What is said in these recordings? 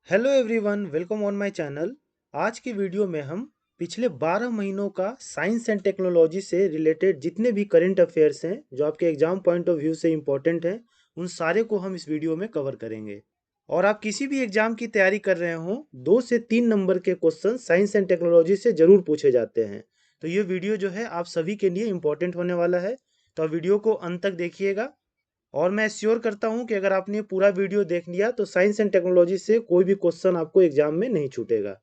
Hello everyone, welcome on my channel. आज की video में हम पिछले 12 महीनों का साइंस एंड टेक्नोलॉजी से रिलेटेड जितने भी करंट अफेयर्स हैं जो आपके एग्जाम पॉइंट ऑफ व्यू से इम्पोर्टेंट हैं, उन सारे को हम इस वीडियो में कवर करेंगे। और आप किसी भी एग्जाम की तैयारी कर रहे हो, 2 से 3 नंबर के क्वेश्चन साइंस एंड टेक्नोलॉजी से जरूर पूछे जाते हैं। तो ये वीडियो जो है आप सभी के लिए इम्पोर्टेंट होने वाला है। तो आप वीडियो को अंत तक देखिएगा। और मैं श्योर करता हूं कि अगर आपने पूरा वीडियो देख लिया तो साइंस एंड टेक्नोलॉजी से कोई भी क्वेश्चन आपको एग्जाम में नहीं छूटेगा।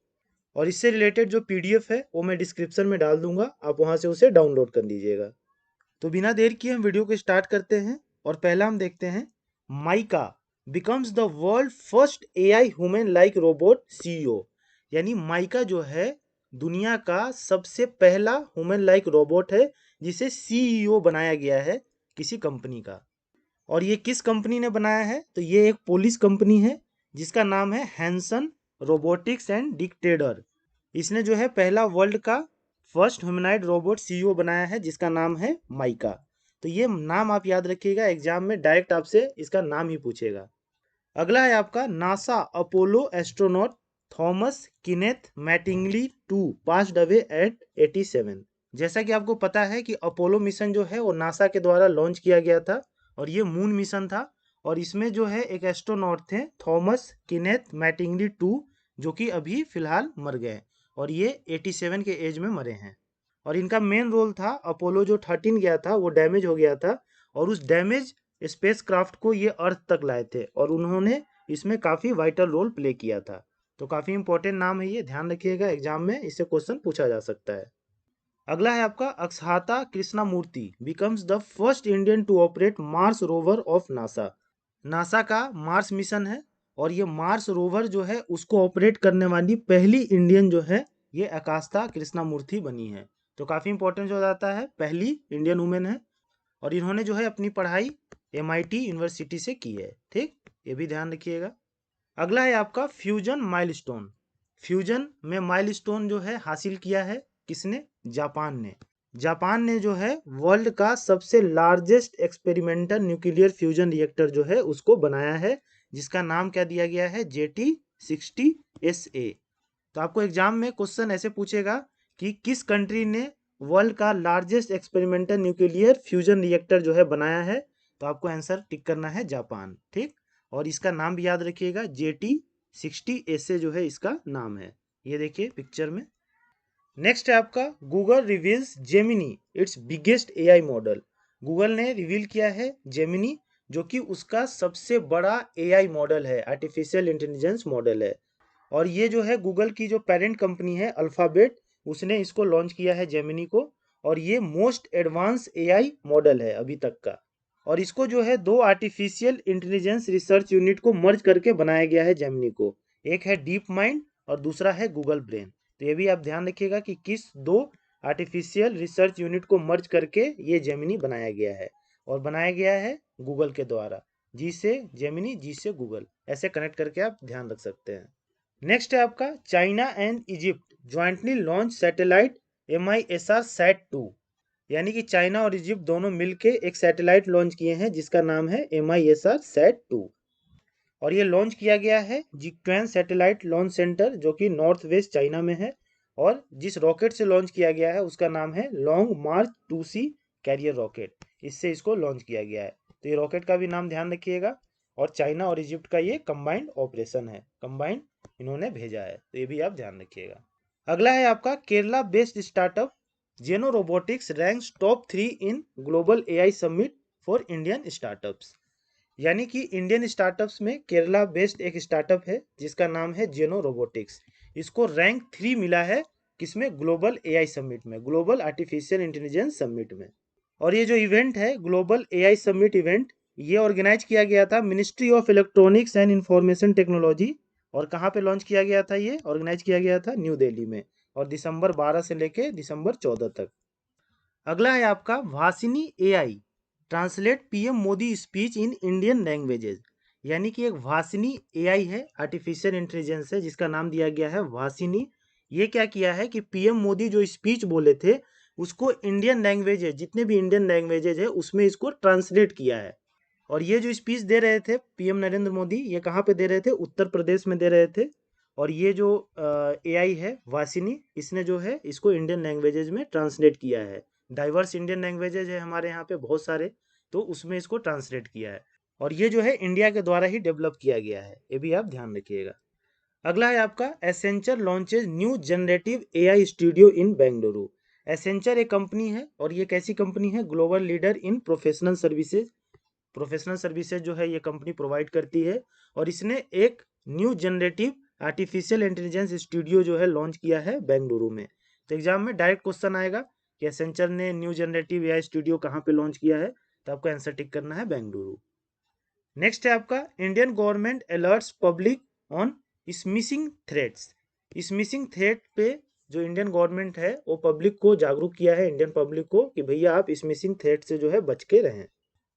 और इससे रिलेटेड जो पीडीएफ है वो मैं डिस्क्रिप्शन में डाल दूंगा, आप वहां से उसे डाउनलोड कर लीजिएगा। तो बिना देर किए हम वीडियो को स्टार्ट करते हैं। और पहला हम देखते हैं, mica becomes the world first AI human like robot CEO. यानी माइका जो है दुनिया का सबसे पहला ह्यूमन लाइक रोबोट है जिसे सीईओ बनाया गया है किसी कंपनी का। और ये किस कंपनी ने बनाया है? तो ये एक पोलिश कंपनी है जिसका नाम है हैंसन रोबोटिक्स एंड डिक्टेडर। इसने जो है पहला वर्ल्ड का फर्स्ट ह्यूमनॉइड रोबोट सीईओ बनाया है जिसका नाम है माइका। तो ये नाम आप याद रखिएगा, एग्जाम में डायरेक्ट आपसे इसका नाम ही पूछेगा। अगला है आपका, NASA Apollo astronaut Thomas Kenneth Mattingly 2 passed away at 87। जैसा कि आपको पता है कि अपोलो मिशन जो है वो नासा के द्वारा लॉन्च किया गया था और ये मून मिशन था। और इसमें जो है एक एस्ट्रोनॉट थे थॉमस किनेथ मैटिंगली 2, जो कि अभी फिलहाल मर गए और ये 87 के एज में मरे हैं। और इनका मेन रोल था, अपोलो जो 13 गया था वो डैमेज हो गया था और उस डैमेज स्पेसक्राफ्ट को ये अर्थ तक लाए थे और उन्होंने इसमें काफ़ी वाइटल रोल प्ले किया था। तो काफ़ी इंपॉर्टेंट नाम है ये, ध्यान रखिएगा, एग्जाम में इससे क्वेश्चन पूछा जा सकता है। अगला है आपका, Akshata Krishnamurthy becomes the first Indian to operate Mars rover of NASA. NASA का मार्स मिशन है और ये मार्स रोवर जो है उसको ऑपरेट करने वाली पहली इंडियन जो है ये अकास्था कृष्णामूर्ति बनी है। तो काफ़ी इंपॉर्टेंट हो जाता है, पहली इंडियन वुमेन है और इन्होंने जो है अपनी पढ़ाई MIT यूनिवर्सिटी से की है। ठीक, ये भी ध्यान रखिएगा। अगला है आपका, फ्यूजन माइलस्टोन। फ्यूजन में माइलस्टोन जो है हासिल किया है किसने? जापान ने। जापान ने जो है वर्ल्ड का सबसे largest experimental nuclear fusion reactor जो है उसको बनाया है, जिसका नाम क्या दिया गया है? JT60SA। तो आपको एग्जाम में क्वेश्चन ऐसे पूछेगा कि किस कंट्री ने वर्ल्ड का largest experimental nuclear fusion reactor जो है बनाया है? तो आपको आंसर टिक करना है जापान। ठीक, और इसका नाम भी याद रखिएगा, JT60SA जो है इसका नाम है। ये देखिए पिक्चर में। नेक्स्ट है आपका, Google reveals Gemini it's biggest AI model. Google ने रिवील किया है जेमिनी, जो कि उसका सबसे बड़ा AI मॉडल है, आर्टिफिशियल इंटेलिजेंस मॉडल है। और ये जो है गूगल की जो पेरेंट कंपनी है अल्फाबेट, उसने इसको लॉन्च किया है जेमिनी को। और ये मोस्ट एडवांस AI मॉडल है अभी तक का। और इसको जो है 2 आर्टिफिशियल इंटेलिजेंस रिसर्च यूनिट को मर्ज करके बनाया गया है जेमिनी को। एक है डीप माइंड और दूसरा है गूगल ब्रेन। तो ये भी आप ध्यान रखिएगा कि किस 2 आर्टिफिशियल रिसर्च यूनिट को मर्ज करके ये जेमिनी बनाया गया है। और बनाया गया है गूगल के द्वारा, जी से जेमिनी, जी से गूगल, ऐसे कनेक्ट करके आप ध्यान रख सकते हैं। नेक्स्ट है आपका, China and Egypt jointly launch satellite MISR sat 2। यानी कि चाइना और इजिप्ट दोनों मिलके एक सैटेलाइट लॉन्च किए हैं जिसका नाम है MISR सैट 2। और ये लॉन्च किया गया है जिक्वेन सैटेलाइट लॉन्च सेंटर, जो कि नॉर्थ वेस्ट चाइना में है। और जिस रॉकेट से लॉन्च किया गया है उसका नाम है लॉन्ग मार्च 2C कैरियर रॉकेट, इससे इसको लॉन्च किया गया है। तो ये रॉकेट का भी नाम ध्यान रखिएगा। और चाइना और इजिप्ट का ये कंबाइंड ऑपरेशन है, कंबाइंड इन्होंने भेजा है, तो ये भी आप ध्यान रखिएगा। अगला है आपका, केरला बेस्ड स्टार्टअप जेनो robotics ranks top 3 in global AI summit for Indian startups. यानी कि इंडियन स्टार्टअप्स में केरला बेस्ड एक स्टार्टअप है जिसका नाम है जेनो रोबोटिक्स। इसको रैंक 3 मिला है किसमें? ग्लोबल AI समिट में, ग्लोबल आर्टिफिशियल इंटेलिजेंस समिट में। और ये जो इवेंट है ग्लोबल AI समिट इवेंट, ये ऑर्गेनाइज किया गया था ministry of electronics and information technology. और कहाँ पे लॉन्च किया गया था? ये ऑर्गेनाइज किया गया था न्यू दिल्ली में, और दिसंबर 12 से लेके दिसंबर 14 तक। अगला है आपका, Bhashini AI translate PM Modi speech in Indian languages. यानी कि एक भाषिनी AI है, आर्टिफिशियल इंटेलिजेंस है, जिसका नाम दिया गया है भाषिनी। ये क्या किया है कि PM मोदी जो स्पीच बोले थे उसको इंडियन लैंग्वेजेज, जितने भी इंडियन लैंग्वेजेज है उसमें इसको ट्रांसलेट किया है। और ये जो स्पीच दे रहे थे पीएम नरेंद्र मोदी, ये कहाँ पे दे रहे थे? उत्तर प्रदेश में दे रहे थे। और ये जो एआई है वासिनी, इसने जो है इसको इंडियन लैंग्वेजेज में ट्रांसलेट किया है। डाइवर्स इंडियन लैंग्वेजेज है हमारे यहाँ पे बहुत सारे, तो उसमें इसको ट्रांसलेट किया है। और ये जो है इंडिया के द्वारा ही डेवलप किया गया है, ये भी आप ध्यान रखिएगा। अगला है आपका Accenture launches new generative AI studio in Bengaluru. Accenture एक कंपनी है, और ये कैसी कंपनी है? Global leader in professional services. Professional services जो है ये कंपनी प्रोवाइड करती है। और इसने एक new generative artificial intelligence studio जो है लॉन्च किया है बेंगलुरु में। तो एग्जाम में डायरेक्ट क्वेश्चन आएगा कि एसेंचर ने न्यू जनरेटिव एआई स्टूडियो कहाँ पे लॉन्च किया है, तो आपको आंसर टिक करना है बेंगलुरु। नेक्स्ट है आपका Indian government alerts public on smishing threads. Smishing thread पे जो इंडियन गवर्नमेंट है वो पब्लिक को जागरूक किया है, इंडियन पब्लिक को, कि भैया आप स्मिशिंग थ्रेड से जो है बच के रहें।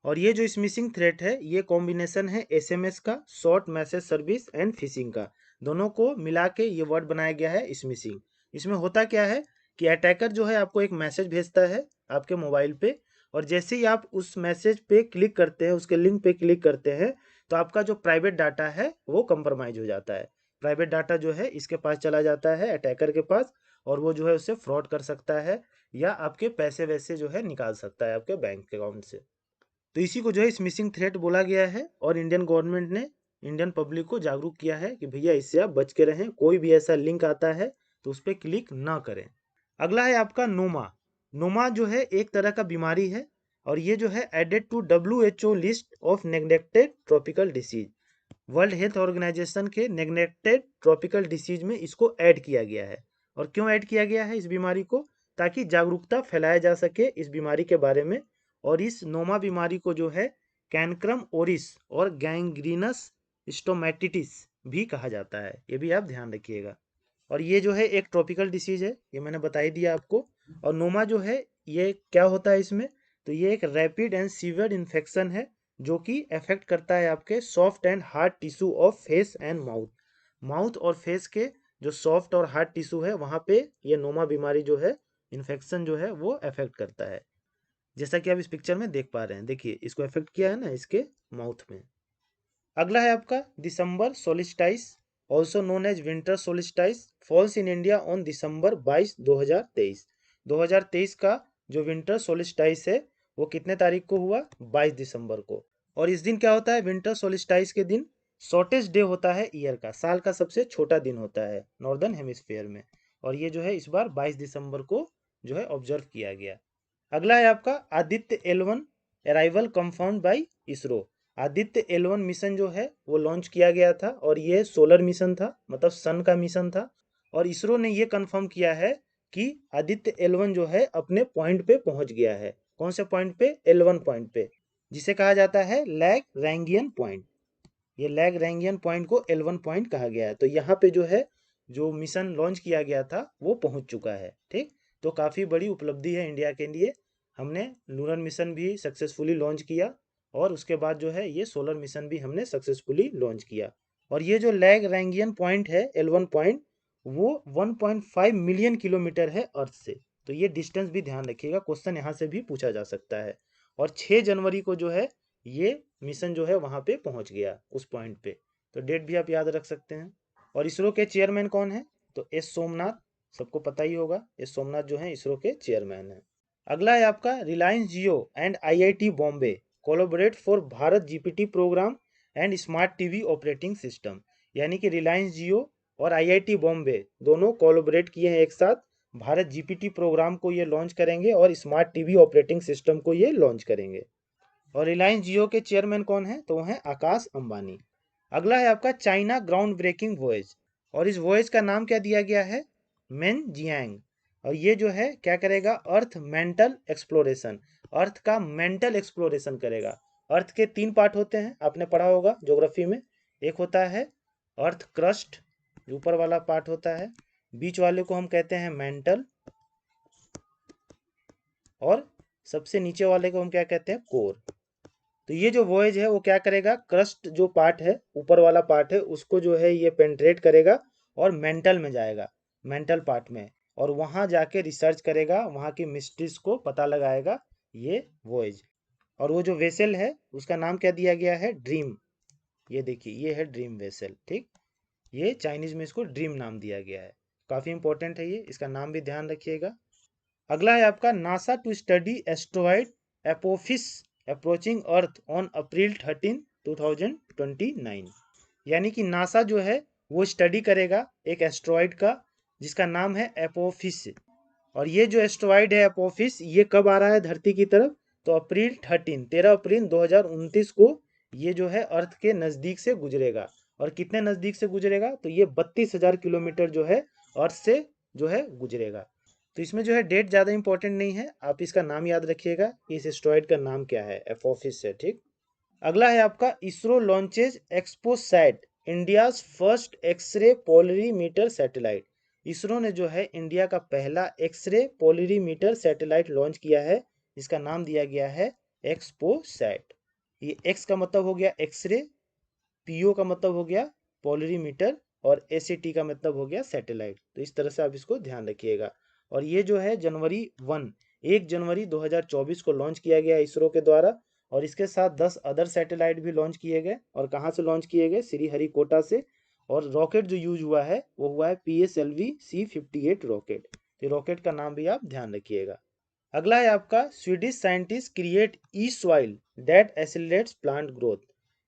और ये जो स्मिशिंग थ्रेट है ये कॉम्बिनेशन है एसएमएस का, short message service and fishing का, दोनों को मिला के ये वर्ड बनाया गया है स्मिशिंग। इसमें होता क्या है कि अटैकर जो है आपको एक मैसेज भेजता है आपके मोबाइल पे, और जैसे ही आप उस मैसेज पे क्लिक करते हैं, उसके लिंक पे क्लिक करते हैं, तो आपका जो प्राइवेट डाटा है वो कंप्रोमाइज हो जाता है। प्राइवेट डाटा जो है इसके पास चला जाता है, अटैकर के पास, और वो जो है उससे फ्रॉड कर सकता है, या आपके पैसे वैसे जो है निकाल सकता है आपके बैंक अकाउंट से। तो इसी को जो है स्मिशिंग थ्रेट बोला गया है, और इंडियन गवर्नमेंट ने इंडियन पब्लिक को जागरूक किया है कि भैया इससे आप बच के रहें, कोई भी ऐसा लिंक आता है तो उस पर क्लिक ना करें। अगला है आपका नोमा। नोमा जो है एक तरह का बीमारी है, और ये जो है added to WHO list of neglected tropical disease. World health organisation के नेग्लेक्टेड ट्रॉपिकल डिसीज में इसको ऐड किया गया है। और क्यों ऐड किया गया है इस बीमारी को? ताकि जागरूकता फैलाया जा सके इस बीमारी के बारे में। और इस नोमा बीमारी को जो है कैनक्रम ओरिस और गैंग्रीनस स्टोमेटिटिस भी कहा जाता है, ये भी आप ध्यान रखिएगा। और ये जो है एक ट्रॉपिकल डिसीज है, ये मैंने बता ही दिया आपको। और नोमा जो है ये क्या होता है इसमें? तो ये एक रैपिड एंड सीवियर इन्फेक्शन है जो कि अफेक्ट करता है आपके soft and hard tissue of face and mouth. Mouth और फेस के जो सॉफ्ट और हार्ड टिश्यू है वहाँ पे ये नोमा बीमारी जो है इन्फेक्शन जो है वो अफेक्ट करता है, जैसा कि आप इस पिक्चर में देख पा रहे हैं। देखिए इसको अफेक्ट किया है ना इसके माउथ में। अगला है आपका December solstice, also known as winter solstice, falls in India on December 22 2023। 2023 का जो विंटर सोलिस्टाइस है वो कितने तारीख को हुआ? 22 दिसंबर को। और इस दिन क्या होता है? विंटर सोलिस्टाइस के दिन शॉर्टेस्ट डे होता है ईयर का, साल का सबसे छोटा दिन होता है नॉर्दर्न हेमिस्फीयर में। और ये जो है इस बार 22 दिसंबर को जो है ऑब्जर्व किया गया। अगला है आपका Aditya L1 arrival confirmed by ISRO. Aditya L1 mission जो है वो लॉन्च किया गया था, और ये सोलर मिशन था, मतलब सन का मिशन था। और इसरो ने ये कंफर्म किया है कि आदित्य L1 जो है अपने पॉइंट पे पहुंच गया है। कौन से पॉइंट पे? L1 पॉइंट पे, जिसे कहा जाता है लैग्रैंगियन पॉइंट। ये लैग्रैंगियन पॉइंट को L1 पॉइंट कहा गया है। तो यहाँ पे जो है जो मिशन लॉन्च किया गया था वो पहुंच चुका है। ठीक, तो काफ़ी बड़ी उपलब्धि है इंडिया के लिए। हमने लूनर मिशन भी सक्सेसफुली लॉन्च किया, और उसके बाद जो है ये सोलर मिशन भी हमने सक्सेसफुली लॉन्च किया। और ये जो लैग्रैंगियन पॉइंट है L1 पॉइंट, वो 1.5 मिलियन किलोमीटर है अर्थ से। तो ये डिस्टेंस भी ध्यान रखिएगा, क्वेश्चन यहाँ से भी पूछा जा सकता है। और 6 जनवरी को जो है ये मिशन जो है वहाँ पे पहुँच गया उस पॉइंट पे। तो डेट भी आप याद रख सकते हैं। और इसरो के चेयरमैन कौन है? तो एस सोमनाथ, सबको पता ही होगा, एस सोमनाथ जो है इसरो के चेयरमैन है। अगला है आपका Reliance Jio and IIT Bombay collaborate for Bharat GPT program and smart TV operating system. यानी कि रिलायंस जियो और आईआईटी बॉम्बे दोनों कोलैबोरेट किए हैं एक साथ, भारत जीपीटी प्रोग्राम को ये लॉन्च करेंगे और स्मार्ट टीवी ऑपरेटिंग सिस्टम को ये लॉन्च करेंगे। और रिलायंस जियो के चेयरमैन कौन है? तो वो हैं आकाश अंबानी। अगला है आपका चाइना ग्राउंड ब्रेकिंग वॉयज, और इस वॉयज का नाम क्या दिया गया है? Main Jiang. और ये जो है क्या करेगा? अर्थ मेंटल एक्सप्लोरेशन, अर्थ का मेंटल एक्सप्लोरेशन करेगा। अर्थ के 3 पार्ट होते हैं, आपने पढ़ा होगा ज्योग्राफी में। एक होता है अर्थ क्रस्ट, जो ऊपर वाला पार्ट होता है, बीच वाले को हम कहते हैं मेंटल, और सबसे नीचे वाले को हम क्या कहते हैं? कोर। तो ये जो वॉयज है वो क्या करेगा? क्रस्ट जो पार्ट है, ऊपर वाला पार्ट है, उसको जो है ये पेंट्रेट करेगा और मेंटल में जाएगा, मेंटल पार्ट में, और वहाँ जाके रिसर्च करेगा, वहाँ की मिस्ट्रीज को पता लगाएगा ये वॉयज। और वो जो वेसल है उसका नाम क्या दिया गया है, ड्रीम। ये देखिए, ये है ड्रीम वेसल, ठीक। ये चाइनीज में इसको ड्रीम नाम दिया गया है। काफी इंपॉर्टेंट है ये, इसका नाम भी ध्यान रखिएगा। अगला है आपका NASA to study asteroid Apophis approaching earth on April 13 2029। यानी कि नासा जो है वो स्टडी करेगा एक एस्ट्रॉइड का जिसका नाम है एपोफिस। और ये जो एस्ट्रॉइड है एपोफिस, ये कब आ रहा है धरती की तरफ, तो अप्रैल 13 2029 को ये जो है अर्थ के नज़दीक से गुजरेगा। और कितने नज़दीक से गुजरेगा, तो ये 32,000 किलोमीटर जो है अर्थ से जो है गुजरेगा। तो इसमें जो है डेट ज़्यादा इंपॉर्टेंट नहीं है, आप इसका नाम याद रखिएगा कि इस एस्ट्रॉइड का नाम क्या है, एपोफिस है, ठीक। अगला है आपका ISRO launches XPoSat India's first X-ray polarimeter satellite. ISRO ने जो है इंडिया का पहला एक्सरे पोलरीमीटर सैटेलाइट लॉन्च किया है, जिसका नाम दिया गया है एक्सपोसैट। ये एक्स का मतलब हो गया एक्सरे, पीओ का मतलब हो गया पोलरीमीटर, और एसएटी का मतलब हो गया सैटेलाइट। तो इस तरह से आप इसको ध्यान रखिएगा। और ये जो है एक जनवरी 2024 को लॉन्च किया गया इसरो के द्वारा। और इसके साथ 10 अदर सैटेलाइट भी लॉन्च किए गए। और कहाँ से लॉन्च किए गए, श्रीहरिकोटा से। और रॉकेट जो यूज हुआ है वो हुआ है PSLV C58 रॉकेट। तो रॉकेट का नाम भी आप ध्यान रखिएगा। अगला है आपका Swedish scientist create e soil that accelerates plant growth.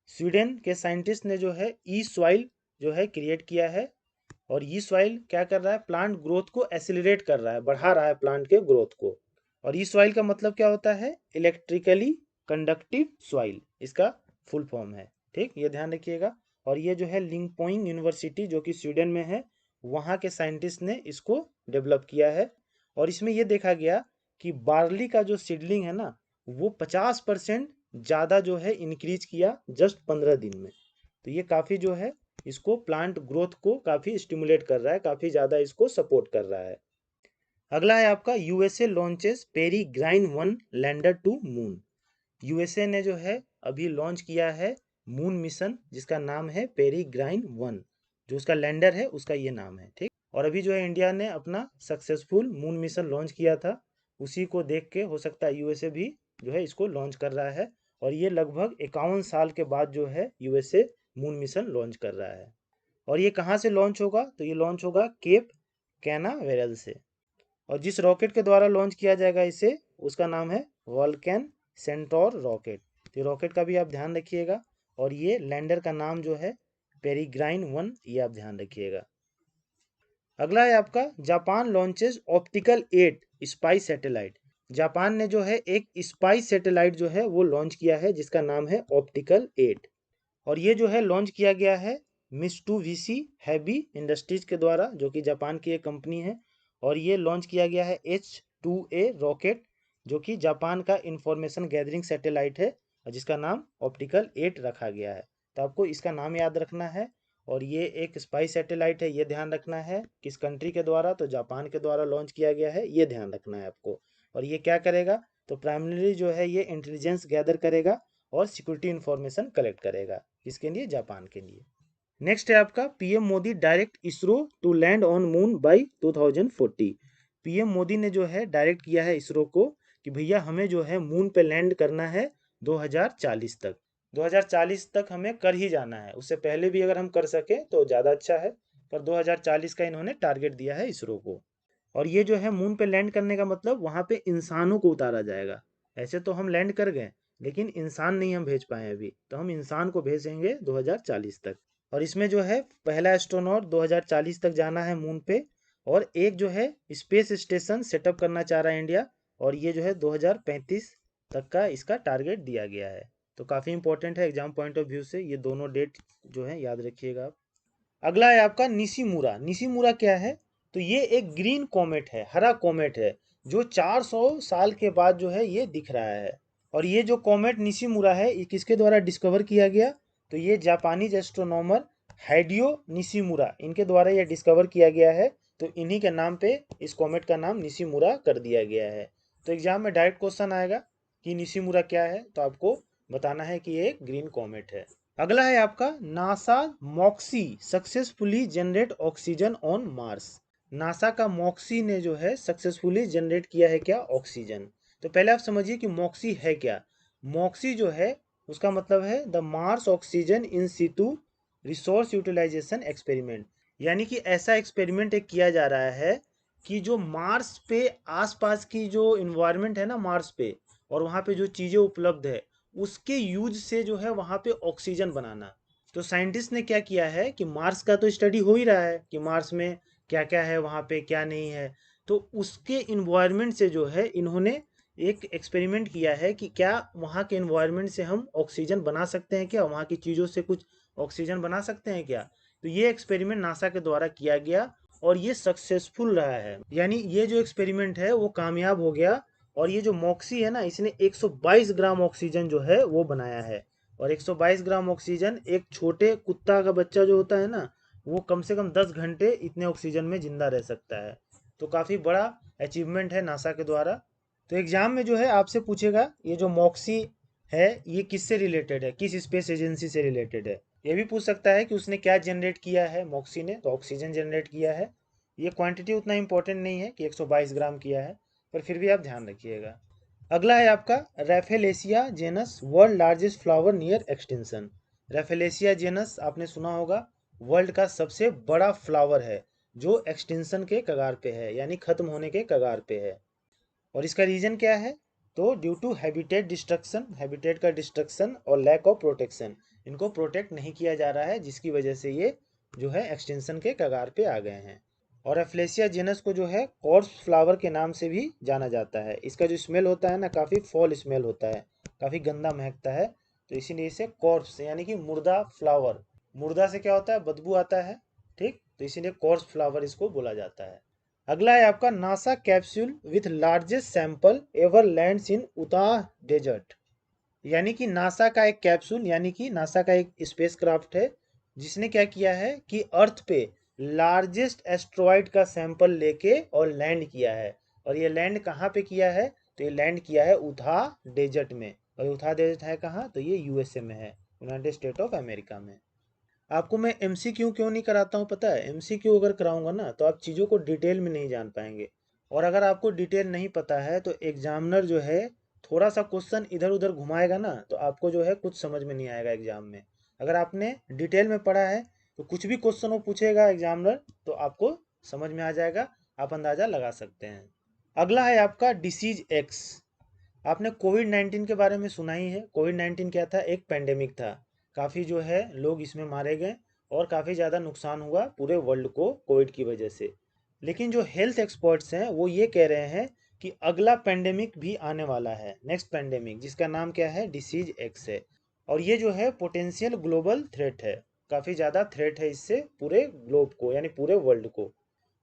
Sweden के साइंटिस्ट ने जो है ई सॉइल जो है क्रिएट किया है। और ये सॉइल क्या कर रहा है, प्लांट ग्रोथ को एसिलरेट कर रहा है, बढ़ा रहा है प्लांट के ग्रोथ को। और ये सॉइल का मतलब क्या होता है, इलेक्ट्रिकली कंडक्टिव सॉइल, इसका फुल फॉर्म है, ठीक, ये ध्यान रखिएगा। और ये जो है लिंकपोइंग यूनिवर्सिटी जो कि स्वीडन में है, वहाँ के साइंटिस्ट ने इसको डेवलप किया है। और इसमें ये देखा गया कि बार्ली का जो सीडलिंग है ना, वो 50% ज़्यादा जो है इंक्रीज किया जस्ट 15 दिन में। तो ये काफ़ी जो है इसको प्लांट ग्रोथ को काफ़ी स्टिमुलेट कर रहा है, काफ़ी ज़्यादा इसको सपोर्ट कर रहा है। अगला है आपका USA launches Peregrine 1 lander to moon. USA ने जो है अभी लॉन्च किया है मून मिशन, जिसका नाम है पेरीग्राइन 1। जो उसका लैंडर है उसका ये नाम है, ठीक। और अभी जो है इंडिया ने अपना सक्सेसफुल मून मिशन लॉन्च किया था, उसी को देख के हो सकता है यूएसए भी जो है इसको लॉन्च कर रहा है। और ये लगभग 51 साल के बाद जो है यूएसए मून मिशन लॉन्च कर रहा है। और ये कहाँ से लॉन्च होगा, तो ये लॉन्च होगा केप कैनावेरल से। और जिस रॉकेट के द्वारा लॉन्च किया जाएगा इसे, उसका नाम है वॉल्केन सेंटोर रॉकेट। तो रॉकेट का भी आप ध्यान रखिएगा। और ये लैंडर का नाम जो है पेरीग्राइन 1, ये आप ध्यान रखिएगा। अगला है आपका Japan launches optical 8 spy satellite. Japan ने जो है एक स्पाई सैटेलाइट जो है वो लॉन्च किया है, जिसका नाम है ऑप्टिकल 8। और ये जो है लॉन्च किया गया है मित्सुबिशी हैवी इंडस्ट्रीज के द्वारा, जो कि जापान की एक कंपनी है। और ये लॉन्च किया गया है H2A रॉकेट, जो कि जापान का इंफॉर्मेशन गैदरिंग सैटेलाइट है, और जिसका नाम ऑप्टिकल 8 रखा गया है। तो आपको इसका नाम याद रखना है। और ये एक स्पाई सैटेलाइट है, ये ध्यान रखना है किस कंट्री के द्वारा, तो जापान के द्वारा लॉन्च किया गया है, ये ध्यान रखना है आपको। और ये क्या करेगा, तो प्राइमरी जो है ये इंटेलिजेंस गैदर करेगा और सिक्योरिटी इंफॉर्मेशन कलेक्ट करेगा। किसके लिए, जापान के लिए। नेक्स्ट है आपका PM Modi directs ISRO to land on moon by 2040। PM Modi ने जो है डायरेक्ट किया है इसरो को कि भैया हमें जो है मून पे लैंड करना है 2040 तक। 2040 तक हमें कर ही जाना है, उससे पहले भी अगर हम कर सके तो ज़्यादा अच्छा है। पर 2040 का इन्होंने टारगेट दिया है इसरो को। और ये जो है मून पे लैंड करने का मतलब वहाँ पे इंसानों को उतारा जाएगा। ऐसे तो हम लैंड कर गए, लेकिन इंसान नहीं हम भेज पाए अभी, तो हम इंसान को भेजेंगे 2040 तक। और इसमें जो है पहला एस्ट्रोनॉट 2040 तक जाना है मून पे। और एक जो है स्पेस स्टेशन सेटअप करना चाह रहा है इंडिया। और ये जो है 2035 तक का इसका टारगेट दिया गया है। तो काफ़ी इंपॉर्टेंट है एग्जाम पॉइंट ऑफ व्यू से, ये दोनों डेट जो है याद रखिएगा आप। अगला है आपका निशिमुरा। निशिमुरा क्या है, तो ये एक ग्रीन कॉमेट है, हरा कॉमेट है, जो 400 साल के बाद जो है ये दिख रहा है। और ये जो कॉमेट निशिमुरा है ये किसके द्वारा डिस्कवर किया गया, तो ये जापानीज एस्ट्रोनॉमर हाइडियो निशिमुरा, इनके द्वारा ये डिस्कवर किया गया है। तो इन्हीं के नाम पे इस कॉमेट का नाम निशिमुरा कर दिया गया है। तो एग्जाम में डायरेक्ट क्वेश्चन आएगा कि निशिमुरा क्या है, तो आपको बताना है कि ये एक ग्रीन कॉमेट है। अगला है आपका NASA Moxie successfully generate oxygen on Mars. NASA का मॉक्सी ने जो है सक्सेसफुली जनरेट किया है क्या, ऑक्सीजन। तो पहले आप समझिए कि मॉक्सी है क्या। मॉक्सी जो है उसका मतलब है the Mars oxygen in situ resource utilisation experiment. यानी कि ऐसा एक्सपेरिमेंट एक किया जा रहा है कि जो मार्स पे आसपास की जो इन्वायरमेंट है ना मार्स पे, और वहाँ पे जो चीज़ें उपलब्ध है उसके यूज से जो है वहाँ पे ऑक्सीजन बनाना। तो साइंटिस्ट ने क्या किया है कि मार्स का तो स्टडी हो ही रहा है कि मार्स में क्या क्या है, वहाँ पे क्या नहीं है। तो उसके इन्वायरमेंट से जो है इन्होंने एक एक्सपेरिमेंट किया है कि क्या वहाँ के इन्वायरमेंट से हम ऑक्सीजन बना सकते हैं, क्या वहाँ की चीज़ों से कुछ ऑक्सीजन बना सकते हैं क्या। तो ये एक्सपेरिमेंट नासा के द्वारा किया गया और ये सक्सेसफुल रहा है, यानी ये जो एक्सपेरिमेंट है वो कामयाब हो गया। और ये जो मॉक्सी है ना, इसने 122 ग्राम ऑक्सीजन जो है वो बनाया है। और 122 ग्राम ऑक्सीजन एक छोटे कुत्ता का बच्चा जो होता है ना, वो कम से कम 10 घंटे इतने ऑक्सीजन में जिंदा रह सकता है। तो काफ़ी बड़ा अचीवमेंट है नासा के द्वारा। तो एग्जाम में जो है आपसे पूछेगा ये जो मॉक्सी है ये किससे रिलेटेड है, किस स्पेस एजेंसी से रिलेटेड है। ये भी पूछ सकता है कि उसने क्या जनरेट किया है मॉक्सी ने, तो ऑक्सीजन जनरेट किया है। ये क्वांटिटी उतना इंपॉर्टेंट नहीं है कि 122 ग्राम किया है, पर फिर भी आप ध्यान रखिएगा। अगला है आपका Rafflesia genus, world largest flower near extinction. Rafflesia genus आपने सुना होगा, वर्ल्ड का सबसे बड़ा फ्लावर है जो एक्सटेंशन के कगार पे है, यानी खत्म होने के कगार पे है। और इसका रीजन क्या है, तो due to habitat destruction, habitat का डिस्ट्रक्शन और लैक ऑफ प्रोटेक्शन, इनको प्रोटेक्ट नहीं किया जा रहा है जिसकी वजह से ये जो है एक्सटेंशन के कगार पे आ गए हैं। और एफ्लेसिया जेनस को जो है कॉर्स फ्लावर के नाम से भी जाना जाता है। इसका जो स्मेल होता है ना, काफ़ी फॉल स्मेल होता है, काफ़ी गंदा महकता है। तो इसीलिए इसे कॉर्प्स यानी कि मुर्दा फ्लावर, मुर्दा से क्या होता है, बदबू आता है, ठीक, तो इसीलिए कॉर्स फ्लावर इसको बोला जाता है। अगला है आपका NASA capsule with largest sample ever lands in Utah desert. यानी कि नासा का एक कैप्सूल, यानी कि नासा का एक स्पेस क्राफ्ट है जिसने क्या किया है कि अर्थ पे लार्जेस्ट एस्ट्रॉयड का सैंपल लेके और लैंड किया है। और ये लैंड कहाँ पे किया है, तो ये लैंड किया है उथा डेजर्ट में। और उथा डेजर्ट है कहाँ, तो ये यूएसए में है, यूनाइटेड स्टेट ऑफ अमेरिका में। आपको मैं एमसीक्यू क्यों नहीं कराता हूँ पता है, एमसीक्यू अगर कराऊंगा ना तो आप चीज़ों को डिटेल में नहीं जान पाएंगे। और अगर आपको डिटेल नहीं पता है तो एग्जामिनर जो है थोड़ा सा क्वेश्चन इधर उधर घुमाएगा ना, तो आपको जो है कुछ समझ में नहीं आएगा एग्जाम में। अगर आपने डिटेल में पढ़ा है तो कुछ भी क्वेश्चन वो पूछेगा एग्जामिनर तो आपको समझ में आ जाएगा, आप अंदाज़ा लगा सकते हैं। अगला है आपका डिसीज एक्स। आपने कोविड 19 के बारे में सुना ही है। कोविड 19 क्या था, एक पेंडेमिक था। काफ़ी जो है लोग इसमें मारे गए और काफ़ी ज़्यादा नुकसान हुआ पूरे वर्ल्ड को कोविड की वजह से। लेकिन जो हेल्थ एक्सपर्ट्स हैं वो ये कह रहे हैं कि अगला पेंडेमिक भी आने वाला है, नेक्स्ट पेंडेमिक, जिसका नाम क्या है, डिसीज एक्स है। और ये जो है पोटेंशियल ग्लोबल थ्रेट है, काफ़ी ज़्यादा थ्रेट है इससे पूरे ग्लोब को, यानी पूरे वर्ल्ड को।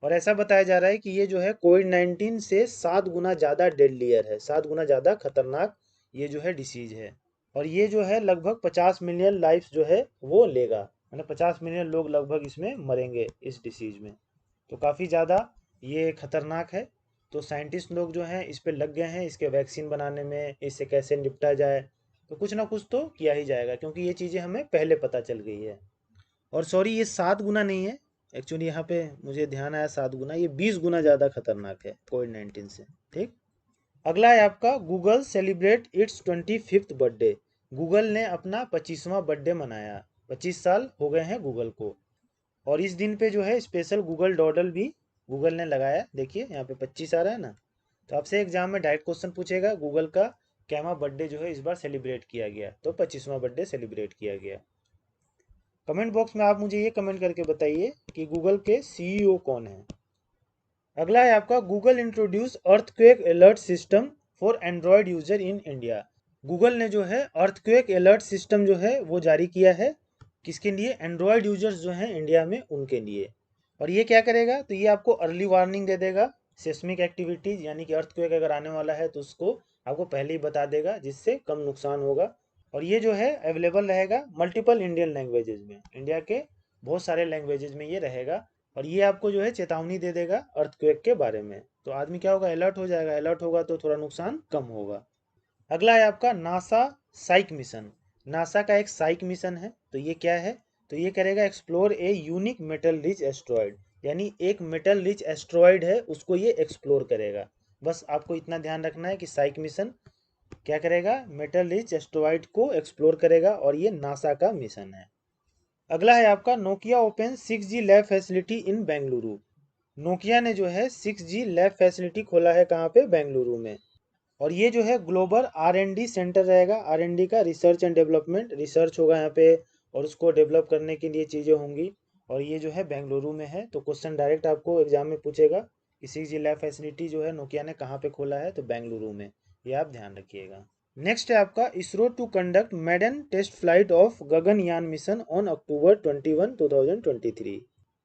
और ऐसा बताया जा रहा है कि ये जो है कोविड 19 से 7 गुना ज़्यादा डेडलियर है, 7 गुना ज़्यादा खतरनाक ये जो है डिसीज है। और ये जो है लगभग 50 मिलियन लाइफ जो है वो लेगा, मतलब 50 मिलियन लोग लगभग इसमें मरेंगे इस डिसीज में। तो काफ़ी ज़्यादा ये खतरनाक है। तो साइंटिस्ट लोग जो हैं इस पे लग गए हैं, इसके वैक्सीन बनाने में, इससे कैसे निपटा जाए। तो कुछ ना कुछ तो किया ही जाएगा क्योंकि ये चीज़ें हमें पहले पता चल गई है। और सॉरी, ये 7 गुना नहीं है, एक्चुअली यहाँ पे मुझे ध्यान आया 7 गुना, ये 20 गुना ज़्यादा खतरनाक है कोविड 19 से, ठीक। अगला है आपका Google celebrate it's 25th birthday. Google ने अपना 25वां बर्थडे मनाया, 25 साल हो गए हैं गूगल को। और इस दिन पे जो है स्पेशल गूगल डॉडल भी गूगल ने लगाया। देखिए यहाँ पे 25 आ रहा है ना। तो आपसे एग्जाम में डायरेक्ट क्वेश्चन पूछेगा गूगल का कैमा बर्थडे जो है इस बार सेलिब्रेट किया गया, तो 25वां बर्थडे सेलिब्रेट किया गया। कमेंट बॉक्स में आप मुझे ये कमेंट करके बताइए कि गूगल के सीईओ कौन है। अगला है आपका Google introduce earthquake alert system for Android user in India. Google ने जो है अर्थक्वेक अलर्ट सिस्टम जो है वो जारी किया है, किसके लिए, एंड्रॉयड यूजर्स जो हैं इंडिया में उनके लिए। और ये क्या करेगा, तो ये आपको अर्ली वार्निंग दे देगा सेस्मिक एक्टिविटीज़, यानी कि अर्थक्वेक अगर आने वाला है तो उसको आपको पहले ही बता देगा जिससे कम नुकसान होगा। और ये जो है अवेलेबल रहेगा मल्टीपल इंडियन लैंग्वेजेस में, इंडिया के बहुत सारे लैंग्वेजेस में ये रहेगा। और ये आपको जो है चेतावनी दे देगा अर्थक्वेक के बारे में, तो आदमी क्या होगा, अलर्ट हो जाएगा, अलर्ट होगा तो थोड़ा नुकसान कम होगा। अगला है आपका नासा साइक मिशन। नासा का एक साइक मिशन है, तो ये क्या है, तो ये करेगा explore a unique metal rich asteroid, यानी एक मेटल रिच एस्ट्रॉयड है उसको ये एक्सप्लोर करेगा। बस आपको इतना ध्यान रखना है कि साइक मिशन क्या करेगा, मेटल रिच एस्टेरॉइड को एक्सप्लोर करेगा और ये नासा का मिशन है। अगला है आपका Nokia open 6G lab facility in Bengaluru. Nokia ने जो है 6G लैब फैसिलिटी खोला है कहाँ पे, बेंगलुरु में। और ये जो है ग्लोबल R&D सेंटर रहेगा। R&D का रिसर्च एंड डेवलपमेंट, रिसर्च होगा यहाँ पे और उसको डेवलप करने के लिए चीज़ें होंगी। और ये जो है बेंगलुरु में है। तो क्वेश्चन डायरेक्ट आपको एग्जाम में पूछेगा कि 6G लैब फैसिलिटी जो है नोकिया ने कहाँ पे खोला है, तो बेंगलुरु में। ये आप ध्यान रखिएगा। नेक्स्ट है आपका ISRO to conduct maiden test flight of Gaganyaan mission on October 21, 2023।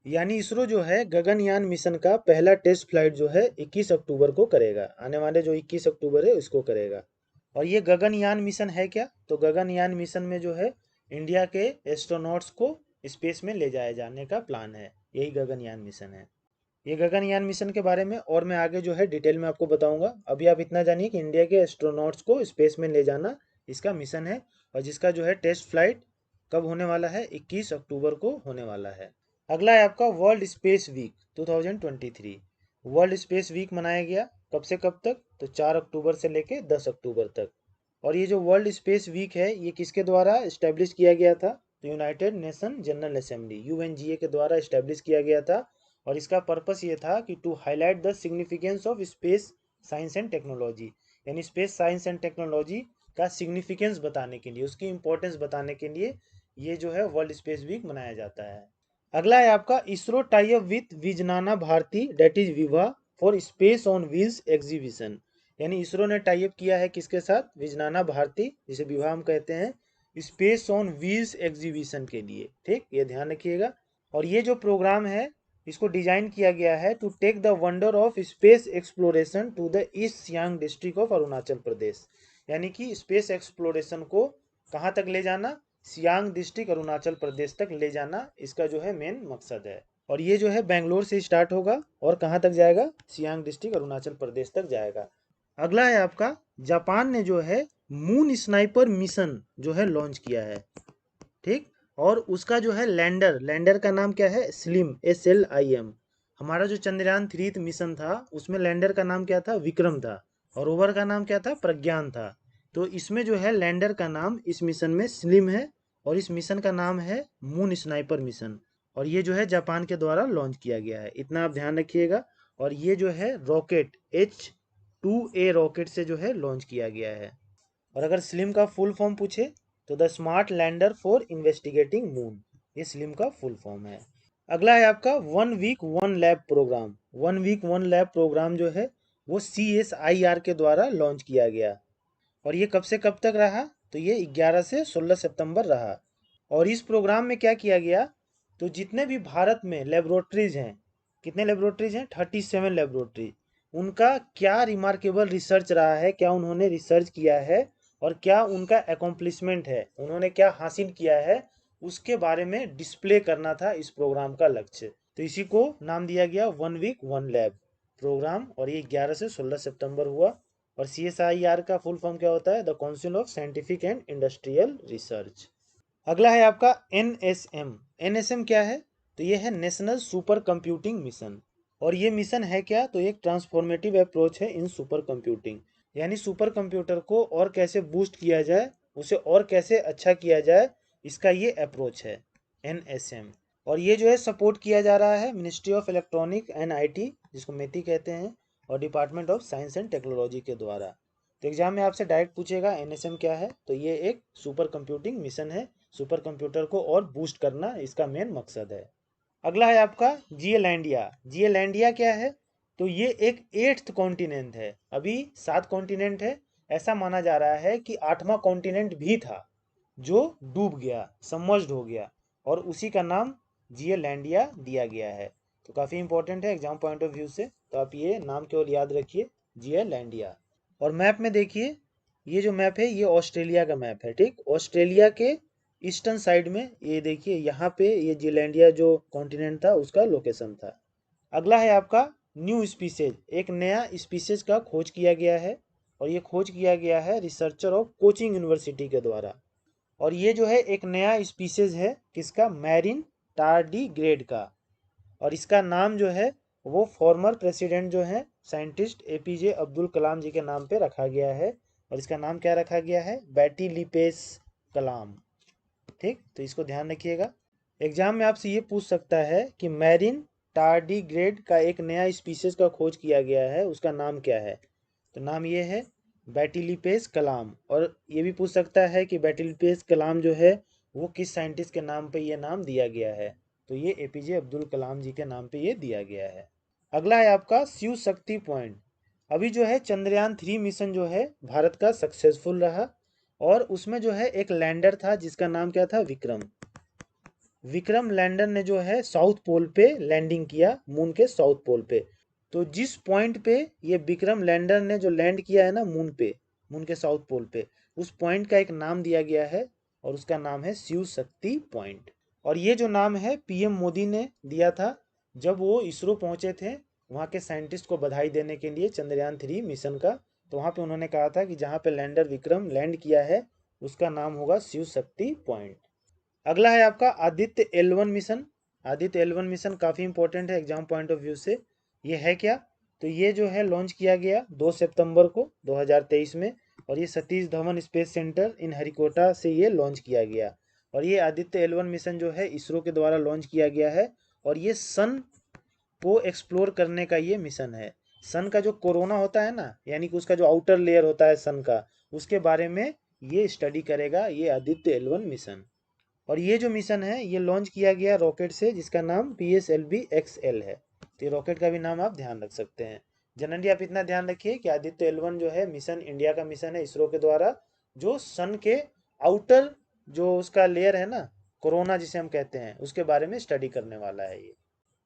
यानी इसरो जो है गगनयान मिशन का पहला टेस्ट फ्लाइट जो है 21 अक्टूबर को करेगा। आने वाले जो 21 अक्टूबर है उसको करेगा। और ये गगनयान मिशन है क्या, तो गगनयान मिशन में जो है इंडिया के एस्ट्रोनॉट्स को स्पेस में ले जाए जाने का प्लान है। यही गगनयान मिशन है। ये गगनयान मिशन के बारे में और मैं आगे जो है डिटेल में आपको बताऊंगा। अभी आप इतना जानिए कि इंडिया के एस्ट्रोनॉट्स को स्पेस में ले जाना इसका मिशन है, और जिसका जो है टेस्ट फ्लाइट कब होने वाला है, 21 अक्टूबर को होने वाला है। अगला है आपका world space week 2023। World space week मनाया गया कब से कब तक, तो 4 अक्टूबर से लेके 10 अक्टूबर तक। और ये जो वर्ल्ड स्पेस वीक है ये किसके द्वारा इस्टेब्लिश किया गया था, तो United nation general assembly UNGA के द्वारा इस्टेब्लिश किया गया था। और इसका पर्पस ये था कि to highlight the significance of space science and technology, यानी स्पेस साइंस एंड टेक्नोलॉजी का सिग्निफिकेंस बताने के लिए, उसकी इंपॉर्टेंस बताने के लिए ये जो है वर्ल्ड स्पेस वीक मनाया जाता है। अगला है आपका ISRO tie up with Vijnana Bharati that is विवा for space on wheels exhibition. यानी इसरो ने टाई अप किया है किसके साथ, विजनाना भारती, जिसे विवा हम कहते हैं, स्पेस ऑन व्हील्स एग्जीबिशन के लिए। ठीक, ये ध्यान रखिएगा। और ये जो प्रोग्राम है इसको डिजाइन किया गया है to take the wonder of space exploration to the East Siang district of Arunachal Pradesh. यानी कि स्पेस एक्सप्लोरेशन को कहाँ तक ले जाना, सियांग डिस्ट्रिक्ट अरुणाचल प्रदेश तक ले जाना, इसका जो है मेन मकसद है। और ये जो है बेंगलोर से स्टार्ट होगा और कहाँ तक जाएगा, सियांग डिस्ट्रिक्ट अरुणाचल प्रदेश तक जाएगा। अगला है आपका जापान ने जो है मून स्नाइपर मिशन जो है लॉन्च किया है। ठीक, और उसका जो है लैंडर, लैंडर का नाम क्या है, स्लिम, SLIM। हमारा जो चंद्रयान 3 मिशन था उसमें लैंडर का नाम क्या था, विक्रम था, और रोवर का नाम क्या था, प्रज्ञान था। तो इसमें जो है लैंडर का नाम इस मिशन में स्लिम है, और इस मिशन का नाम है मून स्नाइपर मिशन। और ये जो है जापान के द्वारा लॉन्च किया गया है, इतना आप ध्यान रखिएगा। और ये जो है रॉकेट H2A रॉकेट से जो है लॉन्च किया गया है। और अगर स्लिम का फुल फॉर्म पूछे तो the smart lander for investigating moon, ये स्लिम का फुल फॉर्म है। अगला है आपका 1 week 1 lab programme. 1 week 1 lab programme जो है वो CSIR के द्वारा लॉन्च किया गया। और ये कब से कब तक रहा, तो ये 11 से 16 सितंबर रहा। और इस प्रोग्राम में क्या किया गया, तो जितने भी भारत में लेबोरेटरीज हैं, कितने लेबोरेटरीज हैं, 37 लेबोरेटरी, उनका क्या रिमार्केबल रिसर्च रहा है, क्या उन्होंने रिसर्च किया है और क्या उनका एकम्प्लिशमेंट है, उन्होंने क्या हासिल किया है, उसके बारे में डिस्प्ले करना था इस प्रोग्राम का लक्ष्य। तो इसी को नाम दिया गया 1 वीक 1 लैब प्रोग्राम। और ये 11 से 16 सितंबर हुआ। और CSIR का फुल फॉर्म क्या होता है, the council of scientific and industrial research. अगला है आपका NSM। NSM क्या है, तो ये है नेशनल सुपर कंप्यूटिंग मिशन। और ये मिशन है क्या, तो एक ट्रांसफॉर्मेटिव अप्रोच है इन सुपर कंप्यूटिंग, यानी सुपर कंप्यूटर को और कैसे बूस्ट किया जाए, उसे और कैसे अच्छा किया जाए, इसका ये अप्रोच है NSM। और ये जो है सपोर्ट किया जा रहा है ministry of electronic and IT, जिसको मेटी कहते हैं, और department of science and technology के द्वारा। तो एग्जाम में आपसे डायरेक्ट पूछेगा NSM क्या है, तो ये एक सुपर कंप्यूटिंग मिशन है, सुपर कंप्यूटर को और बूस्ट करना इसका मेन मकसद है। अगला है आपका जिएलैंडिया। जिएलैंडिया क्या है, तो ये एक 8th कॉन्टिनेंट है। अभी 7 कॉन्टिनेंट है, ऐसा माना जा रहा है कि 8वां कॉन्टिनेंट भी था जो डूब गया, सबमर्ज्ड हो गया, और उसी का नाम जिएलैंडिया दिया गया है। तो काफ़ी इंपॉर्टेंट है एग्जाम पॉइंट ऑफ व्यू से, तो आप ये नाम केवल याद रखिए, जिएलैंडिया। और मैप में देखिए, ये जो मैप है ये ऑस्ट्रेलिया का मैप है। ठीक, ऑस्ट्रेलिया के ईस्टर्न साइड में ये देखिए, यहाँ पे ये जिलैंडिया जो कॉन्टिनेंट था उसका लोकेशन था। अगला है आपका न्यू स्पीसीज। एक नया स्पीसीज का खोज किया गया है, और ये खोज किया गया है रिसर्चर ऑफ कोचिंग यूनिवर्सिटी के द्वारा। और ये जो है एक नया स्पीसीज है किसका, मैरिन टार्डीग्रेड का। और इसका नाम जो है वो फॉर्मर प्रेसिडेंट जो है साइंटिस्ट APJ अब्दुल कलाम जी के नाम पे रखा गया है, और इसका नाम क्या रखा गया है, बैटी लिपेस कलाम। ठीक, तो इसको ध्यान रखिएगा। एग्जाम में आपसे ये पूछ सकता है कि मैरिन टार्डिग्रेड का एक नया स्पीसीज का खोज किया गया है, उसका नाम क्या है। तो नाम ये है बैटिलिपेस कलाम। और ये भी पूछ सकता है कि बैटिलिपेस कलाम जो है वो किस साइंटिस्ट के नाम पे ये नाम दिया गया है। तो ये एपीजे अब्दुल कलाम जी के नाम पे ये दिया गया है। अगला है आपका शिव शक्ति पॉइंट। अभी जो है चंद्रयान 3 मिशन जो है भारत का सक्सेसफुल रहा, और उसमें जो है एक लैंडर था जिसका नाम क्या था, विक्रम। विक्रम लैंडर ने जो है साउथ पोल पे लैंडिंग किया, मून के साउथ पोल पे। तो जिस पॉइंट पे ये विक्रम लैंडर ने जो लैंड किया है ना मून पे, मून के साउथ पोल पे, उस पॉइंट का एक नाम दिया गया है और उसका नाम है शिव शक्ति पॉइंट। और ये जो नाम है पीएम मोदी ने दिया था जब वो इसरो पहुंचे थे वहाँ के साइंटिस्ट को बधाई देने के लिए चंद्रयान 3 मिशन का। तो वहाँ पे उन्होंने कहा था कि जहाँ पे लैंडर विक्रम लैंड किया है उसका नाम होगा शिव शक्ति पॉइंट। अगला है आपका Aditya L1 mission. Aditya L1 mission काफ़ी इंपॉर्टेंट है एग्जाम पॉइंट ऑफ व्यू से। ये है क्या, तो ये जो है लॉन्च किया गया 2 सितंबर को 2023 में, और ये सतीश धवन स्पेस सेंटर इन हरिकोटा से ये लॉन्च किया गया। और ये आदित्य L1 मिशन जो है इसरो के द्वारा लॉन्च किया गया है, और ये सन को एक्सप्लोर करने का ये मिशन है। सन का जो कोरोना होता है ना, यानी कि उसका जो आउटर लेयर होता है सन का, उसके बारे में ये स्टडी करेगा ये आदित्य L1 मिशन। और ये जो मिशन है ये लॉन्च किया गया रॉकेट से जिसका नाम PSLV XL है। तो ये रॉकेट का भी नाम आप ध्यान रख सकते हैं। जनरली आप इतना ध्यान रखिए कि आदित्य L1 जो है मिशन इंडिया का मिशन है इसरो के द्वारा, जो सन के आउटर जो उसका लेयर है ना, कोरोना जिसे हम कहते हैं, उसके बारे में स्टडी करने वाला है ये।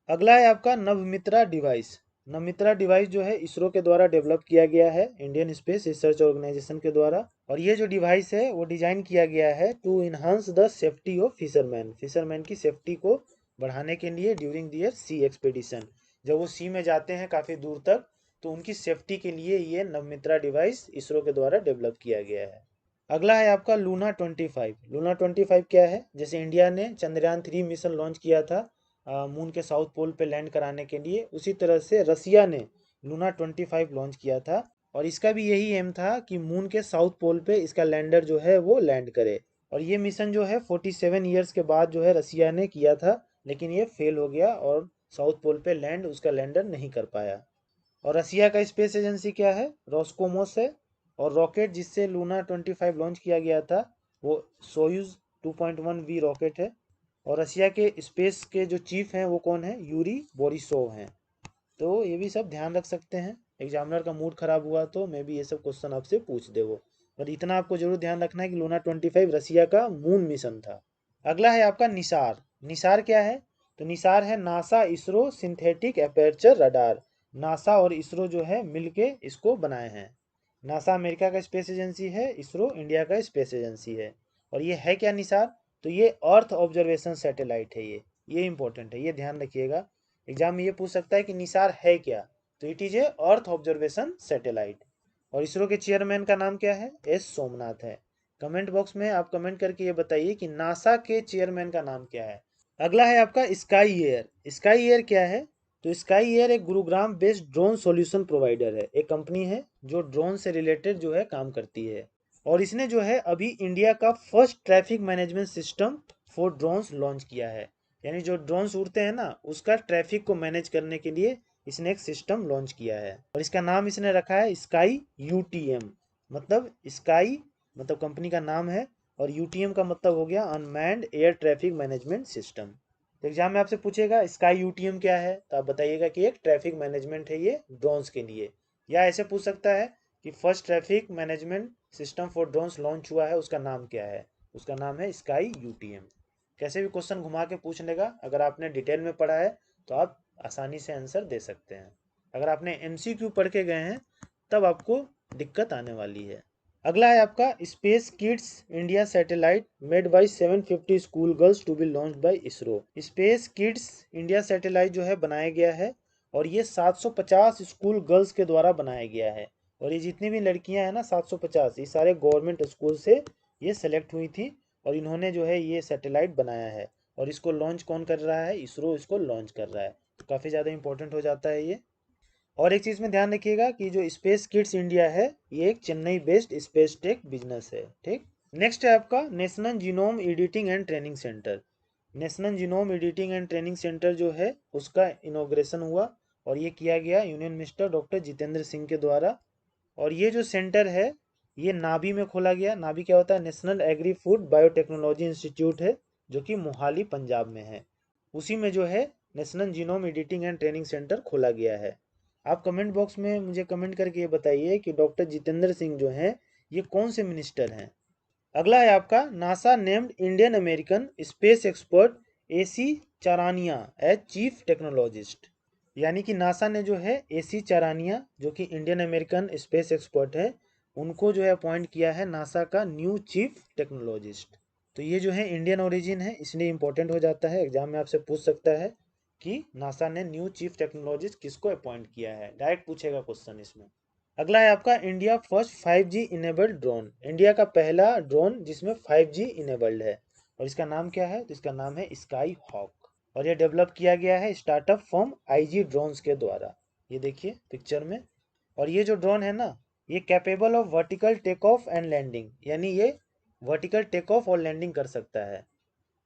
अगला है आपका नवमित्रा डिवाइस। नवमित्रा डिवाइस जो है इसरो के द्वारा डेवलप किया गया है, इंडियन स्पेस रिसर्च ऑर्गेनाइजेशन के द्वारा। और ये जो डिवाइस है वो डिजाइन किया गया है to enhance the safety of fisherman, fisherman की सेफ्टी को बढ़ाने के लिए ड्यूरिंग दियर सी एक्सपेडिशन। जब वो सी में जाते हैं काफ़ी दूर तक, तो उनकी सेफ्टी के लिए ये नवमित्रा डिवाइस इसरो के द्वारा डेवलप किया गया है। अगला है आपका लूना 25। लूना 25 क्या है, जैसे इंडिया ने चंद्रयान 3 मिशन लॉन्च किया था मून के साउथ पोल पे लैंड कराने के लिए, उसी तरह से रसिया ने लूना 25 लॉन्च किया था। और इसका भी यही एम था कि मून के साउथ पोल पे इसका लैंडर जो है वो लैंड करे। और ये मिशन जो है 47 ईयर्स के बाद जो है रसिया ने किया था, लेकिन ये फेल हो गया और साउथ पोल पे लैंड उसका लैंडर नहीं कर पाया। और रसिया का स्पेस एजेंसी क्या है, रॉस्कोमोस है। और रॉकेट जिससे लूना 25 लॉन्च किया गया था वो सोयूज 2.1V रॉकेट है। और रसिया के स्पेस के जो चीफ हैं वो कौन है, यूरी बोरिसोव हैं। तो ये भी सब ध्यान रख सकते हैं, एग्जामिनर का मूड खराब हुआ तो मे भी ये सब क्वेश्चन आपसे पूछ दे वो। और इतना आपको जरूर ध्यान रखना है कि लूना 25 रसिया का मून मिशन था। अगला है आपका निसार। निसार क्या है, तो निसार है NASA ISRO synthetic aperture radar. NASA और इसरो जो है मिलके इसको बनाए हैं। नासा अमेरिका का स्पेस एजेंसी है, इसरो इंडिया का स्पेस एजेंसी है। और ये है क्या निसार, तो ये अर्थ ऑब्जर्वेशन सैटेलाइट है। ये इंपॉर्टेंट है, ये ध्यान रखिएगा। एग्जाम में ये पूछ सकता है कि निसार है क्या, तो it is a earth observation satellite. और इसरो के चेयरमैन का नाम क्या है, एस सोमनाथ है। कमेंट बॉक्स में आप कमेंट करके ये बताइए कि नासा के चेयरमैन का नाम क्या है। अगला है आपका स्काई एयर। स्काई एयर क्या है, तो स्काई एयर एक Gurugram based drone solution provider है, एक कंपनी है जो ड्रोन से रिलेटेड जो है काम करती है। और इसने जो है अभी इंडिया का first traffic management system for drones launch किया है। यानी जो ड्रोन्स उड़ते हैं ना उसका ट्रैफिक को मैनेज करने के लिए इसने एक सिस्टम लॉन्च किया है। और इसका नाम इसने रखा है स्काई UTM। मतलब स्काई मतलब कंपनी का नाम है, और UTM का मतलब हो गया unmanned air traffic management system. तो एग्जाम में आपसे पूछेगा स्काई UTM क्या है, तो आप बताइएगा कि एक ट्रैफिक मैनेजमेंट है ये ड्रोन्स के लिए। या ऐसे पूछ सकता है कि first traffic management system for drones launch हुआ है, उसका नाम क्या है, उसका नाम है स्काई UTM। कैसे भी क्वेश्चन घुमा के पूछ लेगा, अगर आपने डिटेल में पढ़ा है तो आप आसानी से आंसर दे सकते हैं। अगर आपने MCQ पढ़ के गए हैं तब आपको दिक्कत आने वाली है। अगला है आपका space kids India satellite made by 750 school girls to be launch by ISRO. Space kids India satellite जो है बनाया गया है, और ये 750 स्कूल गर्ल्स के द्वारा बनाया गया है। और ये जितनी भी लड़कियां हैं ना 750, ये सारे गवर्नमेंट स्कूल से ये सेलेक्ट हुई थी, और इन्होंने जो है ये सैटेलाइट बनाया है। और इसको लॉन्च कौन कर रहा है, इसरो इसको लॉन्च कर रहा है। तो काफ़ी ज़्यादा इंपॉर्टेंट हो जाता है ये। और एक चीज़ में ध्यान रखिएगा कि जो स्पेस किड्स इंडिया है ये एक Chennai based space tech business है। ठीक, नेक्स्ट है आपका national genome editing and training centre. National genome editing and training centre जो है उसका इनॉग्रेशन हुआ और ये किया गया union minister doctor Jitendra Singh के द्वारा। और ये जो सेंटर है ये नाभी में खोला गया। नाभी क्या होता है? National agri food biotechnology institute है जो कि मोहाली पंजाब में है। उसी में जो है national genome editing and training centre खोला गया है। आप कमेंट बॉक्स में मुझे कमेंट करके ये बताइए कि डॉक्टर जितेंद्र सिंह जो हैं ये कौन से मिनिस्टर हैं। अगला है आपका NASA named Indian American space expert AC Charania as chief technologist. यानी कि नासा ने जो है एसी चारानिया जो कि इंडियन अमेरिकन स्पेस एक्सपर्ट है उनको जो है अपॉइंट किया है नासा का न्यू चीफ टेक्नोलॉजिस्ट। तो ये जो है इंडियन ओरिजिन है इसलिए इंपॉर्टेंट हो जाता है, एग्जाम में आपसे पूछ सकता है कि नासा ने न्यू चीफ टेक्नोलॉजिस्ट किसको अपॉइंट किया है, डायरेक्ट पूछेगा क्वेश्चन इसमें। अगला है आपका India first 5G enabled drone. India का पहला ड्रोन जिसमें 5G इनेबल्ड है और इसका नाम क्या है? तो इसका नाम है स्काई हॉक और ये डेवलप किया गया है स्टार्टअप फर्म IG ड्रोन्स के द्वारा। ये देखिए पिक्चर में। और ये जो ड्रोन है ना ये capable of vertical take off and landing, यानी ये वर्टिकल टेक ऑफ और लैंडिंग कर सकता है।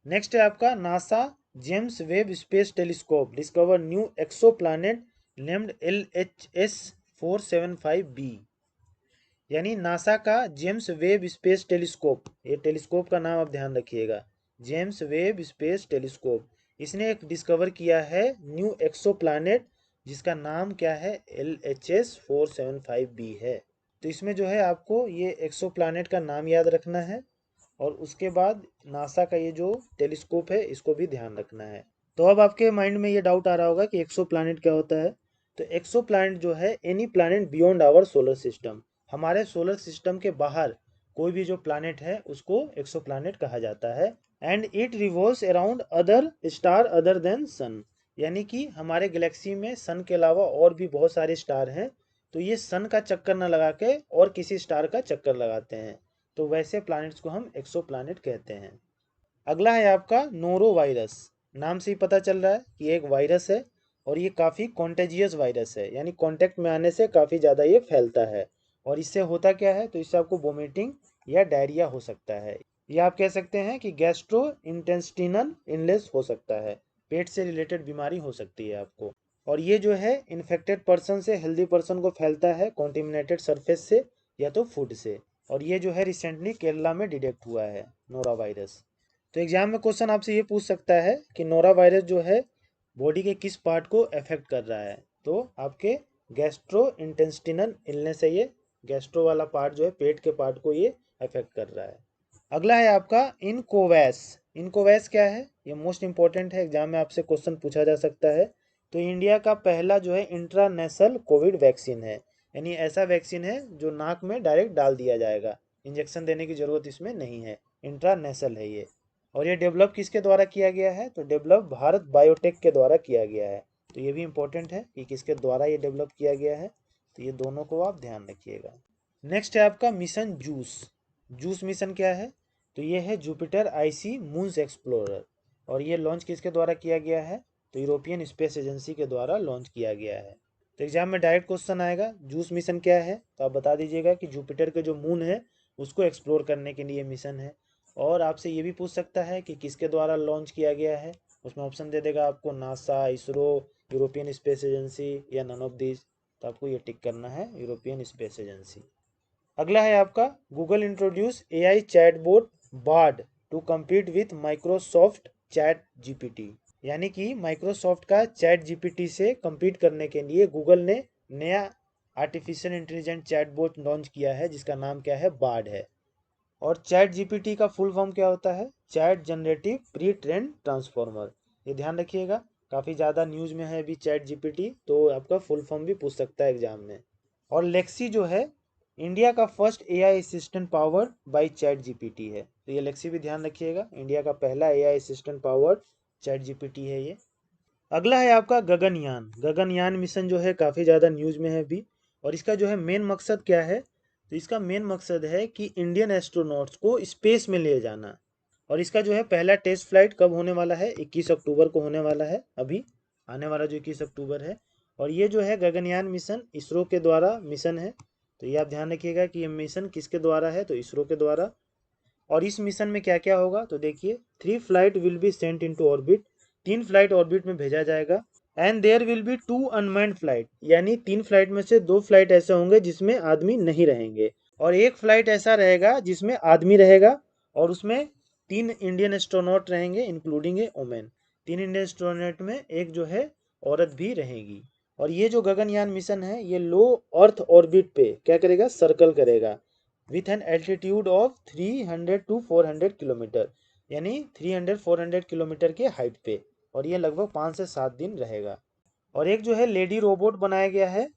नेक्स्ट है आपका NASA James Webb space telescope discover new exoplanet named LHS-475b। यानी नासा का जेम्स वेब स्पेस टेलीस्कोप, ये टेलीस्कोप का नाम आप ध्यान रखिएगा, जेम्स वेब स्पेस टेलीस्कोप, इसने एक डिस्कवर किया है न्यू एक्सो प्लानट जिसका नाम क्या है? LHS-475b है। तो इसमें जो है आपको ये एक्सो प्लानट का नाम याद रखना है और उसके बाद नासा का ये जो टेलीस्कोप है इसको भी ध्यान रखना है। तो अब आपके माइंड में ये डाउट आ रहा होगा कि एक्सो प्लानट क्या होता है। तो एक्सो प्लानट जो है any planet beyond our solar system, हमारे सोलर सिस्टम के बाहर कोई भी जो प्लानट है उसको एक्सो प्लानट कहा जाता है। And it revolves around other star other than sun, यानी कि हमारे गैलेक्सी में सन के अलावा और भी बहुत सारे स्टार हैं तो ये सन का चक्कर न लगा के और किसी स्टार का चक्कर लगाते हैं, तो वैसे प्लैनेट्स को हम एक्सो प्लैनेट कहते हैं। अगला है आपका नोरो वायरस। नाम से ही पता चल रहा है कि एक वायरस है और ये काफ़ी कॉन्टेजियस वायरस है, यानी कांटेक्ट में आने से काफ़ी ज़्यादा ये फैलता है। और इससे होता क्या है? तो इससे आपको वोमिटिंग या डायरिया हो सकता है, या आप कह सकते हैं कि गैस्ट्रो इंटेस्टिनल इलनेस हो सकता है, पेट से रिलेटेड बीमारी हो सकती है आपको। और ये जो है इन्फेक्टेड पर्सन से हेल्दी पर्सन को फैलता है कॉन्टिमिनेटेड सरफेस से या तो फूड से। और ये जो है रिसेंटली केरला में डिटेक्ट हुआ है नोरा वायरस। तो एग्जाम में क्वेश्चन आपसे ये पूछ सकता है कि नोरा वायरस जो है बॉडी के किस पार्ट को अफेक्ट कर रहा है। तो आपके गैस्ट्रो इंटेस्टिनल इलनेस है, ये गैस्ट्रो वाला पार्ट जो है पेट के पार्ट को ये अफेक्ट कर रहा है। अगला है आपका इनकोवैस। इनकोवैस क्या है? ये मोस्ट इंपॉर्टेंट है, एग्जाम में आपसे क्वेश्चन पूछा जा सकता है। तो इंडिया का पहला जो है इंट्रानेशनल कोविड वैक्सीन है, यानी ऐसा वैक्सीन है जो नाक में डायरेक्ट डाल दिया जाएगा, इंजेक्शन देने की ज़रूरत इसमें नहीं है, इंट्रानेशनल है ये। और ये डेवलप किसके द्वारा किया गया है? तो डेवलप भारत बायोटेक के द्वारा किया गया है। तो ये भी इंपॉर्टेंट है कि किसके द्वारा ये डेवलप किया गया है, तो ये दोनों को आप ध्यान रखिएगा। नेक्स्ट है आपका मिशन जूस। जूस मिशन क्या है? तो ये है जुपिटर आईसी मून्स एक्सप्लोरर और ये लॉन्च किसके द्वारा किया गया है? तो यूरोपियन स्पेस एजेंसी के द्वारा लॉन्च किया गया है। तो एग्जाम में डायरेक्ट क्वेश्चन आएगा जूस मिशन क्या है, तो आप बता दीजिएगा कि जुपिटर के जो मून है उसको एक्सप्लोर करने के लिए मिशन है। और आपसे ये भी पूछ सकता है कि किसके द्वारा लॉन्च किया गया है, उसमें ऑप्शन दे देगा आपको NASA, ISRO, European space agency या नन ऑफ दिस। तो आपको ये टिक करना है यूरोपियन स्पेस एजेंसी। अगला है आपका Google introduce AI chatbot Bard to compete with Microsoft ChatGPT. यानी कि माइक्रोसॉफ्ट का चैट जीपीटी से कम्पीट करने के लिए गूगल ने नया आर्टिफिशियल इंटेलिजेंट चैटबॉट लॉन्च किया है जिसका नाम क्या है? बार्ड है। और चैट जीपीटी का फुल फॉर्म क्या होता है? Chat generative pre train transformer. ये ध्यान रखिएगा, काफ़ी ज़्यादा न्यूज़ में है अभी चैट जीपीटी, तो आपका फुल फॉर्म भी पूछ सकता है एग्जाम में। और लेक्सी जो है इंडिया का first AI assistant powered by chat GPT है, तो ये लेक्सी भी ध्यान रखिएगा, इंडिया का पहला AI assistant powered chat GPT है ये। अगला है आपका गगनयान। गगनयान मिशन जो है काफ़ी ज़्यादा न्यूज़ में है अभी और इसका जो है मेन मकसद क्या है? तो इसका मेन मकसद है कि इंडियन एस्ट्रोनॉट्स को स्पेस में ले जाना। और इसका जो है पहला टेस्ट फ्लाइट कब होने वाला है? 21 अक्टूबर को होने वाला है, अभी आने वाला जो 21 अक्टूबर है। और ये जो है गगनयान मिशन इसरो के द्वारा मिशन है, तो ये आप ध्यान रखिएगा कि ये मिशन किसके द्वारा है, तो इसरो के द्वारा। और इस मिशन में क्या क्या होगा, तो देखिए 3 flight will be sent into orbit, 3 flight orbit में भेजा जाएगा। And there will be 2 unmanned flight, यानी 3 फ्लाइट में से 2 फ्लाइट ऐसे होंगे जिसमें आदमी नहीं रहेंगे, और एक फ्लाइट ऐसा रहेगा जिसमें आदमी रहेगा, और उसमें 3 इंडियन एस्ट्रोनॉट रहेंगे इंक्लूडिंग ए वुमेन। 3 इंडियन एस्ट्रोनॉट में एक जो है औरत भी रहेगी। और ये जो गगनयान मिशन है ये लो अर्थ ऑर्बिट पे क्या करेगा, सर्कल करेगा with an altitude of 300 to 400 kilometre, यानी 300-400 किलोमीटर के हाइट पे, और ये लगभग 5 से 7 दिन रहेगा। और एक जो है लेडी रोबोट बनाया गया है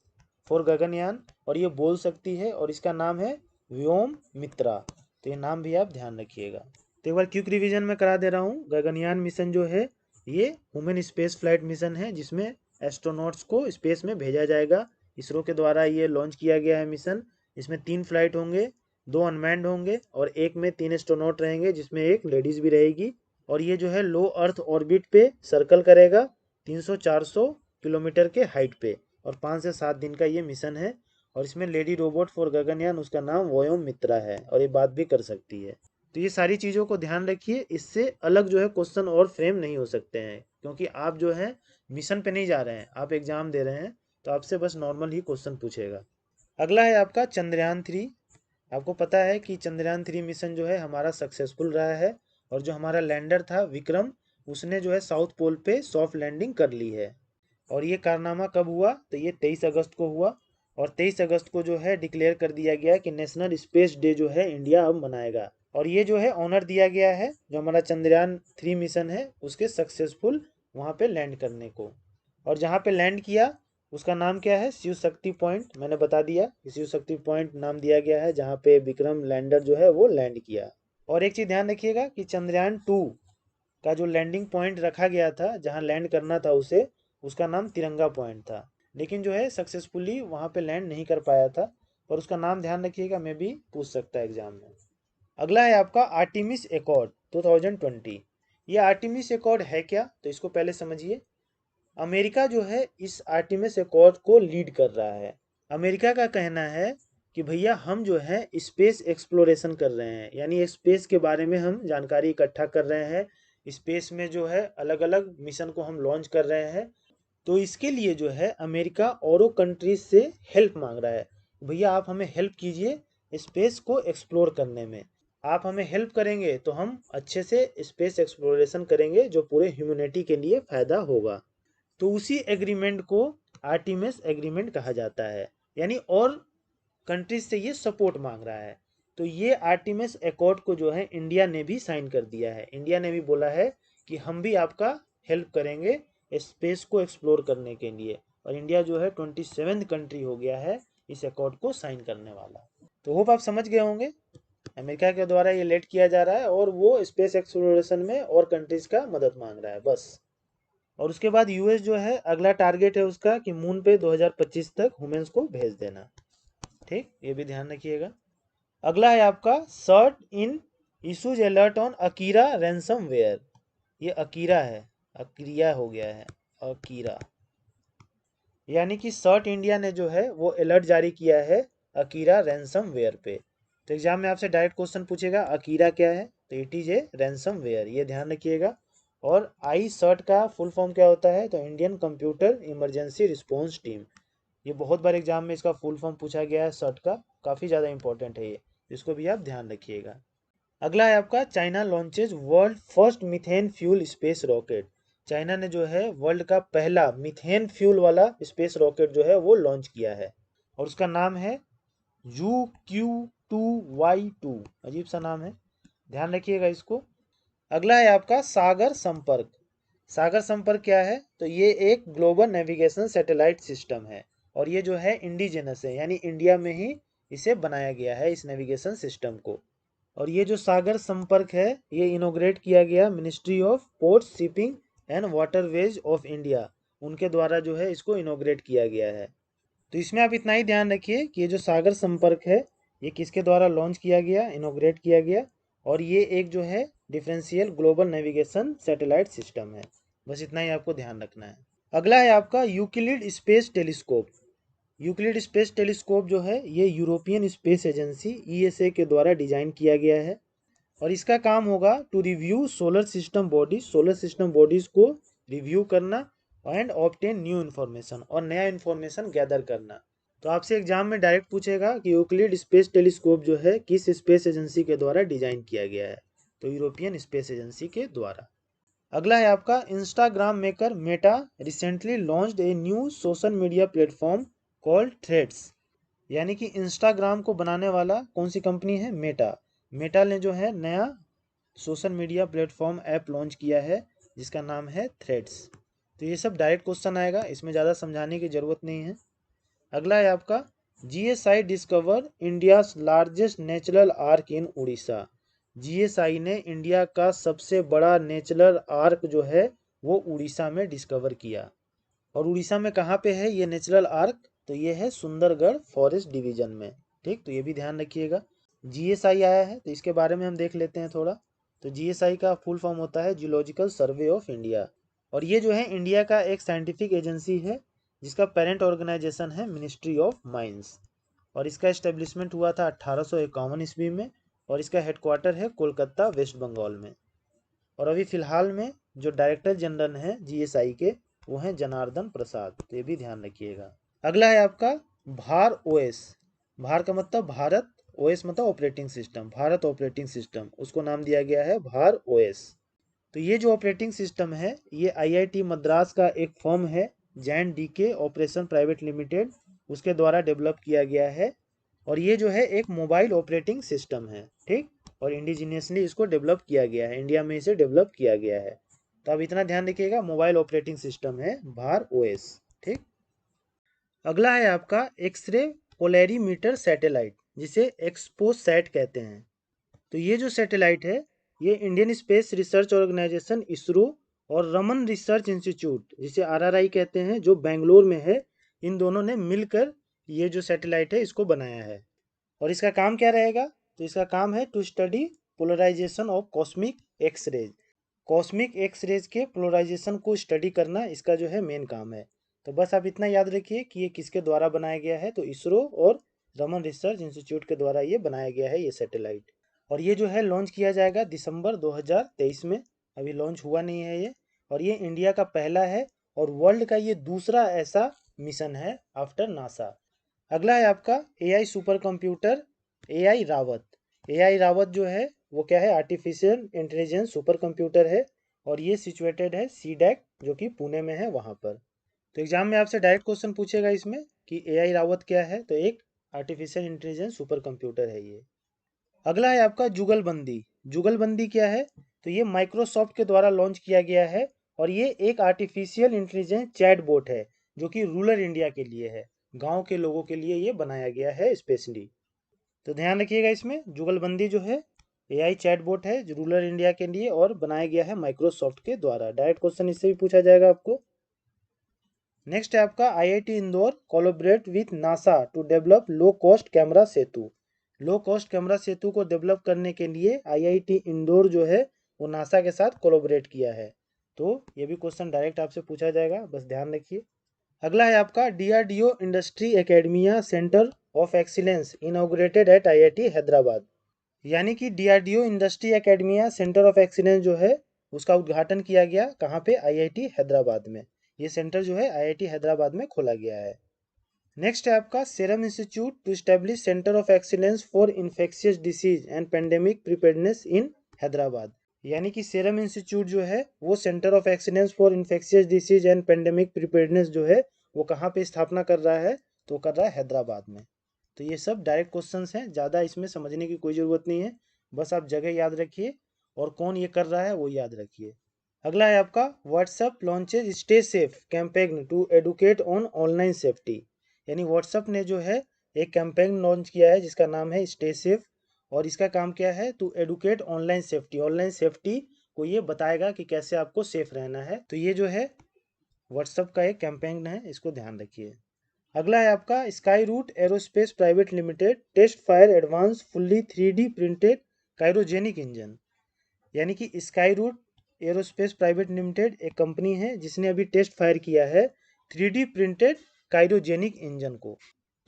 फॉर गगनयान, और ये बोल सकती है, और इसका नाम है व्योम मित्रा, तो ये नाम भी आप ध्यान रखिएगा। तो एक बार क्विक रिवीजन में करा दे रहा हूँ, गगनयान मिशन जो है ये ह्यूमन स्पेस फ्लाइट मिशन है, जिसमें एस्ट्रोनॉट्स को स्पेस में भेजा जाएगा। इसरो के द्वारा ये लॉन्च किया गया है मिशन। इसमें 3 फ्लाइट होंगे, 2 अनमैन्ड होंगे और एक में 3 एस्ट्रोनॉट रहेंगे जिसमें एक लेडीज भी रहेगी। और ये जो है लो अर्थ ऑर्बिट पे सर्कल करेगा 300-400 किलोमीटर के हाइट पे, और 5 से 7 दिन का ये मिशन है। और इसमें लेडी रोबोट फॉर गगनयान, उसका नाम व्योम मित्रा है, और ये बात भी कर सकती है। तो ये सारी चीज़ों को ध्यान रखिए, इससे अलग जो है क्वेश्चन और फ्रेम नहीं हो सकते हैं, क्योंकि आप जो है मिशन पे नहीं जा रहे हैं, आप एग्जाम दे रहे हैं, तो आपसे बस नॉर्मल ही क्वेश्चन पूछेगा। अगला है आपका चंद्रयान 3। आपको पता है कि चंद्रयान 3 मिशन जो है हमारा सक्सेसफुल रहा है, और जो हमारा लैंडर था विक्रम, उसने जो है साउथ पोल पे सॉफ्ट लैंडिंग कर ली है। और ये कारनामा कब हुआ, तो ये 23 अगस्त को हुआ, और 23 अगस्त को जो है डिक्लेयर कर दिया गया कि नेशनल स्पेस डे जो है इंडिया अब मनाएगा। और ये जो है ऑनर दिया गया है जो हमारा चंद्रयान 3 मिशन है उसके सक्सेसफुल वहाँ पे लैंड करने को। और जहाँ पे लैंड किया उसका नाम क्या है, शिव शक्ति पॉइंट, मैंने बता दिया कि शिव शक्ति पॉइंट नाम दिया गया है जहाँ पे विक्रम लैंडर जो है वो लैंड किया। और एक चीज़ ध्यान रखिएगा कि चंद्रयान 2 का जो लैंडिंग पॉइंट रखा गया था जहाँ लैंड करना था उसे, उसका नाम तिरंगा पॉइंट था, लेकिन जो है सक्सेसफुली वहाँ पे लैंड नहीं कर पाया था, और उसका नाम ध्यान रखिएगा, मैं भी पूछ सकता है एग्जाम में। अगला है आपका आर्टिमिस एकॉर्ड 2020। ये आर्टिमिस एकॉर्ड है क्या, तो इसको पहले समझिए। अमेरिका जो है इस आर्टिमिस एकॉर्ड को लीड कर रहा है। अमेरिका का कहना है कि भैया हम जो है स्पेस एक्सप्लोरेशन कर रहे हैं, यानी स्पेस के बारे में हम जानकारी इकट्ठा कर रहे हैं, स्पेस में जो है अलग अलग मिशन को हम लॉन्च कर रहे हैं। तो इसके लिए जो है अमेरिका औरों कंट्रीज से हेल्प मांग रहा है, भैया आप हमें हेल्प कीजिए स्पेस को एक्सप्लोर करने में। आप हमें हेल्प करेंगे तो हम अच्छे से स्पेस एक्सप्लोरेशन करेंगे जो पूरे ह्यूमैनिटी के लिए फ़ायदा होगा। तो उसी एग्रीमेंट को आर्टिमिस एग्रीमेंट कहा जाता है, यानी और कंट्रीज से ये सपोर्ट मांग रहा है। तो ये आर्टिमिस एकॉर्ड को जो है इंडिया ने भी साइन कर दिया है। इंडिया ने भी बोला है कि हम भी आपका हेल्प करेंगे स्पेस को एक्सप्लोर करने के लिए, और इंडिया जो है 27th कंट्री हो गया है इस एकॉर्ड को साइन करने वाला। तो होप आप समझ गए होंगे, अमेरिका के द्वारा ये लेट किया जा रहा है और वो स्पेस एक्सप्लोरेशन में और कंट्रीज का मदद मांग रहा है बस। और उसके बाद यूएस जो है अगला टारगेट है उसका कि मून पे 2025 तक ह्यूमंस को भेज देना। ठीक, ये भी ध्यान रखिएगा। अगला है आपका CERT-In issues alert on Akira ransomware. ये अकीरा है, अक्रिया हो गया है, अकीरा, यानी कि सर्ट इंडिया ने जो है वो अलर्ट जारी किया है अकीरा रैंसमवेयर पे। तो एग्जाम में आपसे डायरेक्ट क्वेश्चन पूछेगा अकीरा क्या है, तो इट इज ए रैंसमवेयर, ये ध्यान रखिएगा। और आई सर्ट का फुल फॉर्म क्या होता है, तो Indian computer emergency response team. ये बहुत बार एग्जाम में इसका फुल फॉर्म पूछा गया है सर्ट का, काफ़ी ज़्यादा इंपॉर्टेंट है ये, इसको भी आप ध्यान रखिएगा। अगला है आपका China launches world first methane fuel space rocket. China ने जो है वर्ल्ड का पहला मीथेन फ्यूल वाला स्पेस रॉकेट जो है वो लॉन्च किया है, और उसका नाम है UQ-2Y2। अजीब सा नाम है, ध्यान रखिएगा इसको। अगला है आपका सागर संपर्क। सागर संपर्क क्या है, तो ये एक ग्लोबल नेविगेशन सैटेलाइट सिस्टम है, और ये जो है इंडिजिनस है, यानी इंडिया में ही इसे बनाया गया है इस नेविगेशन सिस्टम को। और ये जो सागर संपर्क है ये इनोग्रेट किया गया ministry of port shipping and waterways of India, उनके द्वारा जो है इसको इनोग्रेट किया गया है। तो इसमें आप इतना ही ध्यान रखिए कि ये जो सागर संपर्क है ये किसके द्वारा लॉन्च किया गया, इनोग्रेट किया गया, और ये एक जो है differential global navigation satellite system है। बस इतना ही आपको ध्यान रखना है। अगला है आपका Euclid space telescope. Euclid space telescope जो है ये यूरोपियन स्पेस एजेंसी ईएसए के द्वारा डिजाइन किया गया है और इसका काम होगा to review solar system bodies को रिव्यू करना एंड ऑब्टेन न्यू इन्फॉर्मेशन और नया इन्फॉर्मेशन गैदर करना। तो आपसे एग्जाम में डायरेक्ट पूछेगा कि यूक्लिड स्पेस टेलीस्कोप जो है किस स्पेस एजेंसी के द्वारा डिजाइन किया गया है, तो यूरोपियन स्पेस एजेंसी के द्वारा। अगला है आपका Instagram maker Meta recently launched a new social media platform called threads. यानी कि इंस्टाग्राम को बनाने वाला कौन सी कंपनी है? मेटा। मेटा ने जो है नया social media platform app launch किया है जिसका नाम है थ्रेड्स। तो ये सब डायरेक्ट क्वेश्चन आएगा, इसमें ज़्यादा समझाने की ज़रूरत नहीं है। अगला है आपका GSI discover India largest natural arc इन उड़ीसा। जीएसआई ने इंडिया का सबसे बड़ा नेचुरल आर्क जो है वो उड़ीसा में डिस्कवर किया। और उड़ीसा में कहाँ पे है ये नेचुरल आर्क? तो ये है सुंदरगढ़ फॉरेस्ट डिवीजन में। ठीक, तो ये भी ध्यान रखिएगा। जीएसआई आया है तो इसके बारे में हम देख लेते हैं थोड़ा। तो जीएसआई का फुल फॉर्म होता है जियोलॉजिकल सर्वे ऑफ इंडिया और ये जो है इंडिया का एक साइंटिफिक एजेंसी है जिसका पेरेंट ऑर्गेनाइजेशन है मिनिस्ट्री ऑफ माइंस और इसका एस्टेब्लिशमेंट हुआ था 1851 ईस्वी में और इसका हेडक्वार्टर है कोलकाता वेस्ट बंगाल में। और अभी फिलहाल में जो डायरेक्टर जनरल हैं जीएसआई के वो हैं जनार्दन प्रसाद, तो ये भी ध्यान रखिएगा। अगला है आपका भार ओएस। भार का मतलब भारत, ओएस मतलब operating system, Bharat operating system, उसको नाम दिया गया है भार ओएस। तो ये जो ऑपरेटिंग सिस्टम है ये आईआईटी मद्रास का एक फर्म है Jain DK operation private limited, उसके द्वारा डेवलप किया गया है और ये जो है एक मोबाइल ऑपरेटिंग सिस्टम है। ठीक, और इंडिजिनियसली इसको डेवलप किया गया है, इंडिया में इसे डेवलप किया गया है। तो अब इतना ध्यान रखिएगा, मोबाइल ऑपरेटिंग सिस्टम है भार ओएस। ठीक, अगला है आपका एक्सरे पोलैरीमीटर सैटेलाइट जिसे एक्सपोसैट कहते हैं। तो ये जो सैटेलाइट है ये Indian space research organisation ISRO और रमन रिसर्च इंस्टीट्यूट जिसे आरआरआई कहते हैं जो बेंगलोर में है, इन दोनों ने मिलकर ये जो सैटेलाइट है इसको बनाया है। और इसका काम क्या रहेगा? तो इसका काम है to study polarisation of cosmic X-rays. Cosmic X-rays के पोलराइजेशन को स्टडी करना इसका जो है मेन काम है। तो बस आप इतना याद रखिए कि ये किसके द्वारा बनाया गया है, तो इसरो और रमन रिसर्च इंस्टीट्यूट के द्वारा ये बनाया गया है ये सैटेलाइट। और ये जो है लॉन्च किया जाएगा दिसंबर 2023 में, अभी लॉन्च हुआ नहीं है ये। और ये इंडिया का पहला है और वर्ल्ड का ये दूसरा ऐसा मिशन है आफ्टर नासा। अगला है आपका AI super computer AI Rawat. AI Rawat जो है वो क्या है? आर्टिफिशियल इंटेलिजेंस सुपर कंप्यूटर है और ये सिचुएटेड है सीडैक जो कि पुणे में है वहाँ पर। तो एग्जाम में आपसे डायरेक्ट क्वेश्चन पूछेगा इसमें कि एआई रावत क्या है, तो एक आर्टिफिशियल इंटेलिजेंस सुपर कंप्यूटर है ये। अगला है आपका जुगलबंदी। जुगलबंदी क्या है? तो ये माइक्रोसॉफ्ट के द्वारा लॉन्च किया गया है और ये एक आर्टिफिशियल इंटेलिजेंस चैट बोट है जो कि रूरल इंडिया के लिए है, गांव के लोगों के लिए ये बनाया गया है स्पेशली। तो ध्यान रखिएगा इसमें जुगलबंदी जो है एआई चैटबॉट है जो रूरल इंडिया के लिए और बनाया गया है माइक्रोसॉफ्ट के द्वारा। डायरेक्ट क्वेश्चन इससे भी पूछा जाएगा आपको। नेक्स्ट है आपका IIT Indore collaborate with NASA to develop low cost camera Setu. Low cost camera Setu को डेवलप करने के लिए आईआईटी इंदौर जो है वो नासा के साथ कोलैबोरेट किया है। तो ये भी क्वेश्चन डायरेक्ट आपसे पूछा जाएगा, बस ध्यान रखिए। अगला है आपका DRDO industry academia centre of excellence inaugurated eight IIT Hyderabad. यानी कि DRDO industry academia centre of excellence जो है उसका उद्घाटन किया गया कहाँ पे? आईआईटी हैदराबाद में। ये सेंटर जो है आईआईटी हैदराबाद में खोला गया है। नेक्स्ट है आपका Serum Institute to establish centre of excellence for infectious disease and pandemic preparedness in Hyderabad. यानी कि सीरम इंस्टीट्यूट जो है वो centre of excellence for infectious disease and pandemic preparedness जो है वो कहाँ पे स्थापना कर रहा है? तो कर रहा है हैदराबाद में। तो ये सब डायरेक्ट क्वेश्चंस हैं, ज़्यादा इसमें समझने की कोई ज़रूरत नहीं है, बस आप जगह याद रखिए और कौन ये कर रहा है वो याद रखिए। अगला है आपका WhatsApp launches stay safe campaign to educate on online safety. यानी व्हाट्सएप ने जो है एक कैंपेन लॉन्च किया है जिसका नाम है स्टे सेफ और इसका काम क्या है? To educate online safety. Online safety को ये बताएगा कि कैसे आपको सेफ रहना है। तो ये जो है व्हाट्सएप का एक कैंपेन है, इसको ध्यान रखिए। अगला है आपका Skyroot aerospace private limited test fire advance fully 3D printed cryogenic engine. यानी कि Skyroot aerospace private limited एक कंपनी है जिसने अभी टेस्ट फायर किया है 3D प्रिंटेड काइरोजेनिक इंजन को।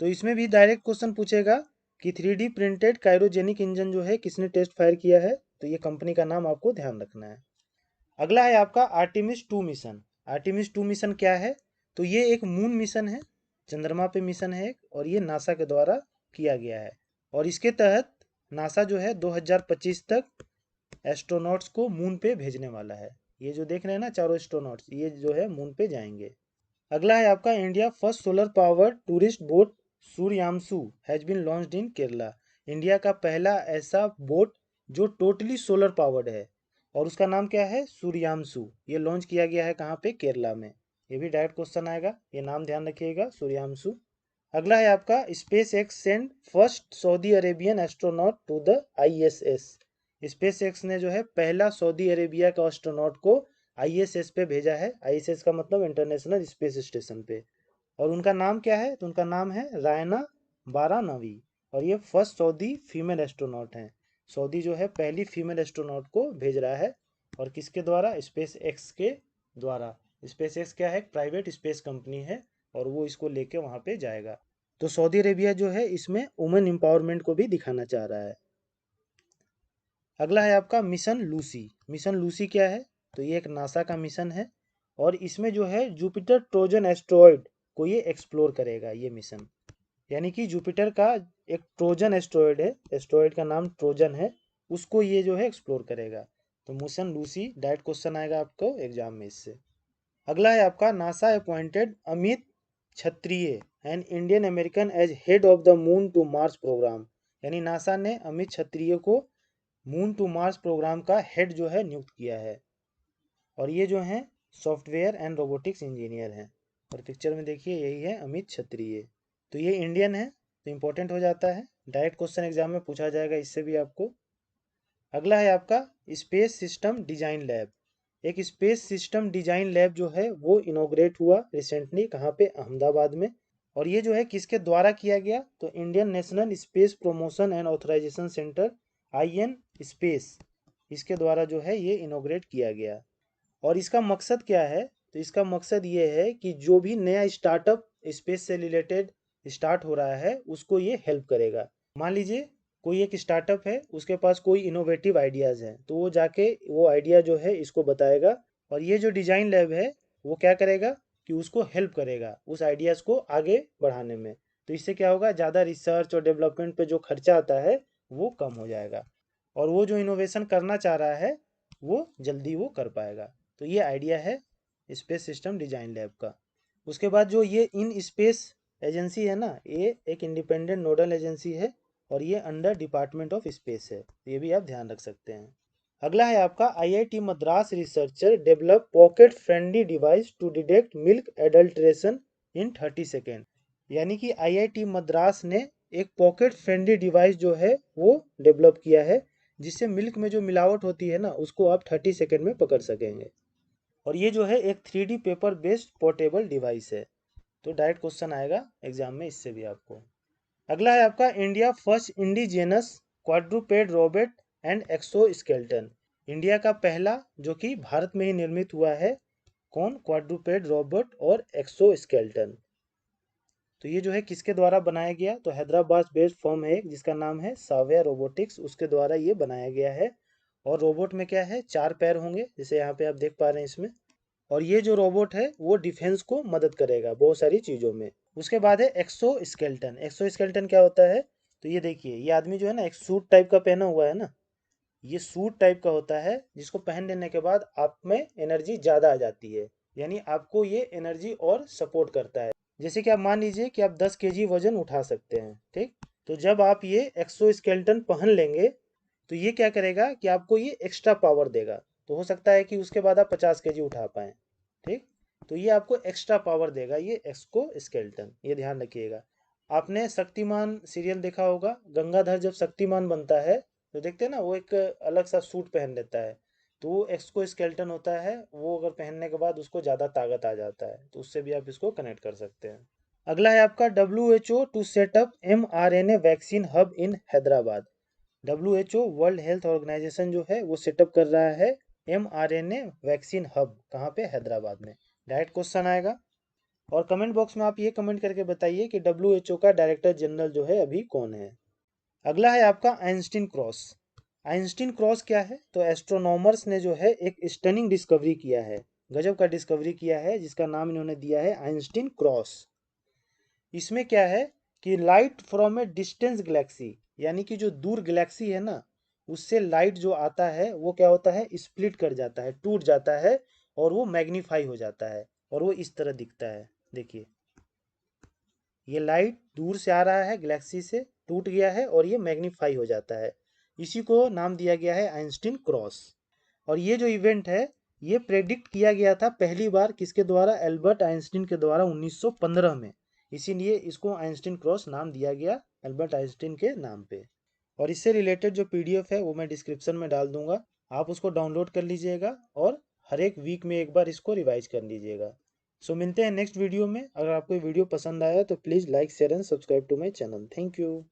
तो इसमें भी डायरेक्ट क्वेश्चन पूछेगा कि 3D प्रिंटेड काइरोजेनिक इंजन जो है किसने टेस्ट फायर किया है, तो ये कंपनी का नाम आपको ध्यान रखना है। अगला है आपका आर्टिमिस 2 मिशन। आर्टिमिस 2 मिशन क्या है, तो ये एक मून मिशन है, चंद्रमा पे मिशन है और ये नासा के द्वारा किया गया है। और इसके तहत नासा जो है 2025 तक एस्ट्रोनॉट्स को मून पे भेजने वाला है। ये जो देख रहे हैं ना चारों एस्ट्रोनॉट्स, ये जो है मून पे जाएंगे। अगला है आपका India first solar powered tourist boat Suryamshu has been launched in Kerala. India का पहला ऐसा बोट जो टोटली सोलर पावर्ड है और उसका नाम क्या है, सूर्यामसु। ये लॉन्च किया गया है कहाँ पे, केरला में। ये भी डायरेक्ट क्वेश्चन आएगा, ये नाम ध्यान रखिएगा, सूर्यामसु। अगला है आपका SpaceX send first Saudi Arabian astronaut to the ISS। SpaceX ने जो है पहला सऊदी अरेबिया का एस्ट्रोनॉट को ISS पे भेजा है। ISS का मतलब इंटरनेशनल स्पेस स्टेशन पे। और उनका नाम क्या है, तो उनका नाम है रायना बारानवी और ये फर्स्ट सऊदी फीमेल एस्ट्रोनॉट हैं। सऊदी जो है पहली फीमेल एस्ट्रोनॉट को भेज रहा है और किसके द्वारा, स्पेस एक्स के द्वारा। स्पेस एक्स क्या है, एक प्राइवेट स्पेस कंपनी है और वो इसको लेके वहाँ पे जाएगा। तो सऊदी अरेबिया जो है इसमें वुमेन एम्पावरमेंट को भी दिखाना चाह रहा है। अगला है आपका मिशन लूसी। मिशन लूसी क्या है, तो ये एक नासा का मिशन है और इसमें जो है जुपिटर ट्रोजन एस्ट्रॉयड को ये एक्सप्लोर करेगा। ये मिशन यानी कि जुपिटर का एक ट्रोजन एस्ट्रॉयड है, एस्ट्रॉयड का नाम ट्रोजन है, उसको ये जो है एक्सप्लोर करेगा। तो मिशन लूसी डायरेक्ट क्वेश्चन आएगा आपको एग्जाम में इससे। अगला है आपका NASA appointed Amit Kshatriya and Indian American as head of the moon to Mars programme. यानी नासा ने अमित क्षत्रिय को मून टू मार्स प्रोग्राम का हेड जो है नियुक्त किया है और ये जो है सॉफ्टवेयर एंड रोबोटिक्स इंजीनियर हैं। और पिक्चर में देखिए यही है अमित क्षत्रिय। तो ये इंडियन है तो इम्पोर्टेंट हो जाता है, डायरेक्ट क्वेश्चन एग्जाम में पूछा जाएगा इससे भी आपको। अगला है आपका स्पेस सिस्टम डिजाइन लैब। एक स्पेस सिस्टम डिजाइन लैब जो है वो इनोग्रेट हुआ रिसेंटली, कहाँ पे, अहमदाबाद में। और ये जो है किसके द्वारा किया गया, तो Indian national space promotion and authorisation centre IN space, इसके द्वारा जो है ये इनोग्रेट किया गया। और इसका मकसद क्या है, तो इसका मकसद ये है कि जो भी नया स्टार्टअप स्पेस से रिलेटेड स्टार्ट हो रहा है उसको ये हेल्प करेगा। मान लीजिए कोई एक स्टार्टअप है, उसके पास कोई इनोवेटिव आइडियाज़ हैं, तो वो जाके वो आइडिया जो है इसको बताएगा और ये जो डिज़ाइन लैब है वो क्या करेगा कि उसको हेल्प करेगा उस आइडियाज़ को आगे बढ़ाने में। तो इससे क्या होगा, ज़्यादा रिसर्च और डेवलपमेंट पे जो खर्चा आता है वो कम हो जाएगा और वो जो इनोवेशन करना चाह रहा है वो जल्दी वो कर पाएगा। तो ये आइडिया है स्पेस सिस्टम डिजाइन लैब का। उसके बाद जो ये इन स्पेस एजेंसी है ना, ये एक इंडिपेंडेंट नोडल एजेंसी है और ये अंडर डिपार्टमेंट ऑफ स्पेस है, तो ये भी आप ध्यान रख सकते हैं। अगला है आपका IIT Madras researcher develop pocket friendly device to detect milk adulteration in 30 second. यानी कि IIT मद्रास ने एक पॉकेट फ्रेंडली डिवाइस जो है वो डेवलप किया है जिससे मिल्क में जो मिलावट होती है ना उसको आप 30 सेकेंड में पकड़ सकेंगे। और ये जो है एक 3D paper based portable device है। तो डायरेक्ट क्वेश्चन आएगा एग्जाम में इससे भी आपको। अगला है आपका India first indigenous क्वाड्रूपेड robot and exoskeleton. India का पहला जो कि भारत में ही निर्मित हुआ है, कौन, क्वाड्रूपेड रोबोट और एक्सोस्केलेटन। तो ये जो है किसके द्वारा बनाया गया, तो हैदराबाद बेस्ड फर्म है जिसका नाम है साव्या रोबोटिक्स, उसके द्वारा ये बनाया गया है। और रोबोट में क्या है, 4 पैर होंगे जैसे यहाँ पे आप देख पा रहे हैं इसमें। और ये जो रोबोट है वो डिफेंस को मदद करेगा बहुत सारी चीज़ों में। उसके बाद है एक्सोस्केलेटन। एक्सोस्केलेटन क्या होता है, तो ये देखिए ये आदमी जो है ना एक सूट टाइप का पहना हुआ है ना, ये सूट टाइप का होता है जिसको पहन लेने के बाद आप में एनर्जी ज़्यादा आ जाती है, यानी आपको ये एनर्जी और सपोर्ट करता है। जैसे कि आप मान लीजिए कि आप 10 kg वजन उठा सकते हैं, ठीक। तो जब आप ये एक्सोस्केलेटन पहन लेंगे तो ये क्या करेगा कि आपको ये एक्स्ट्रा पावर देगा। तो हो सकता है कि उसके बाद आप 50 kg उठा पाएँ, ठीक। तो ये आपको एक्स्ट्रा पावर देगा ये एक्सोस्केलेटन, ये ध्यान रखिएगा। आपने शक्तिमान सीरियल देखा होगा, गंगाधर जब शक्तिमान बनता है तो देखते हैं ना वो एक अलग सा सूट पहन लेता है, तो वो एक्सोस्केलेटन होता है, वो अगर पहनने के बाद उसको ज़्यादा ताकत आ जाता है, तो उससे भी आप इसको कनेक्ट कर सकते हैं। अगला है आपका WHO to set up mRNA vaccine hub in Hyderabad. WHO world health organisation जो है वो सेटअप कर रहा है mRNA वैक्सीन हब, कहाँ पे? हैदराबाद में। डायरेक्ट क्वेश्चन आएगा। और कमेंट बॉक्स में आप ये कमेंट करके बताइए कि WHO का डायरेक्टर जनरल जो है अभी कौन है। अगला है आपका आइंस्टीन क्रॉस। आइंस्टीन क्रॉस क्या है? तो एस्ट्रोनॉमर्स ने जो है एक स्टनिंग डिस्कवरी किया है, गजब का डिस्कवरी किया है, जिसका नाम इन्होंने दिया है आइंस्टीन क्रॉस। इसमें क्या है कि light from A distance Galaxy, यानी कि जो दूर गैलेक्सी है ना, उससे लाइट जो आता है वो क्या होता है, स्प्लिट कर जाता है, टूट जाता है, और वो मैग्नीफाई हो जाता है, और वो इस तरह दिखता है। देखिए, ये लाइट दूर से आ रहा है, गैलेक्सी से टूट गया है, और ये मैग्नीफाई हो जाता है। इसी को नाम दिया गया है आइंस्टीन क्रॉस। और ये जो इवेंट है, ये प्रेडिक्ट किया गया था पहली बार किसके द्वारा? एल्बर्ट आइंस्टीन के द्वारा 1915 में। इसीलिए इसको आइंस्टीन क्रॉस नाम दिया गया, एल्बर्ट आइंस्टीन के नाम पे। और इससे रिलेटेड जो पीडीएफ है वो मैं डिस्क्रिप्शन में डाल दूंगा, आप उसको डाउनलोड कर लीजिएगा और हर एक वीक में एक बार इसको रिवाइज कर लीजिएगा। सो मिलते हैं नेक्स्ट वीडियो में। अगर आपको वीडियो पसंद आया तो please like share and subscribe to my channel. Thank you.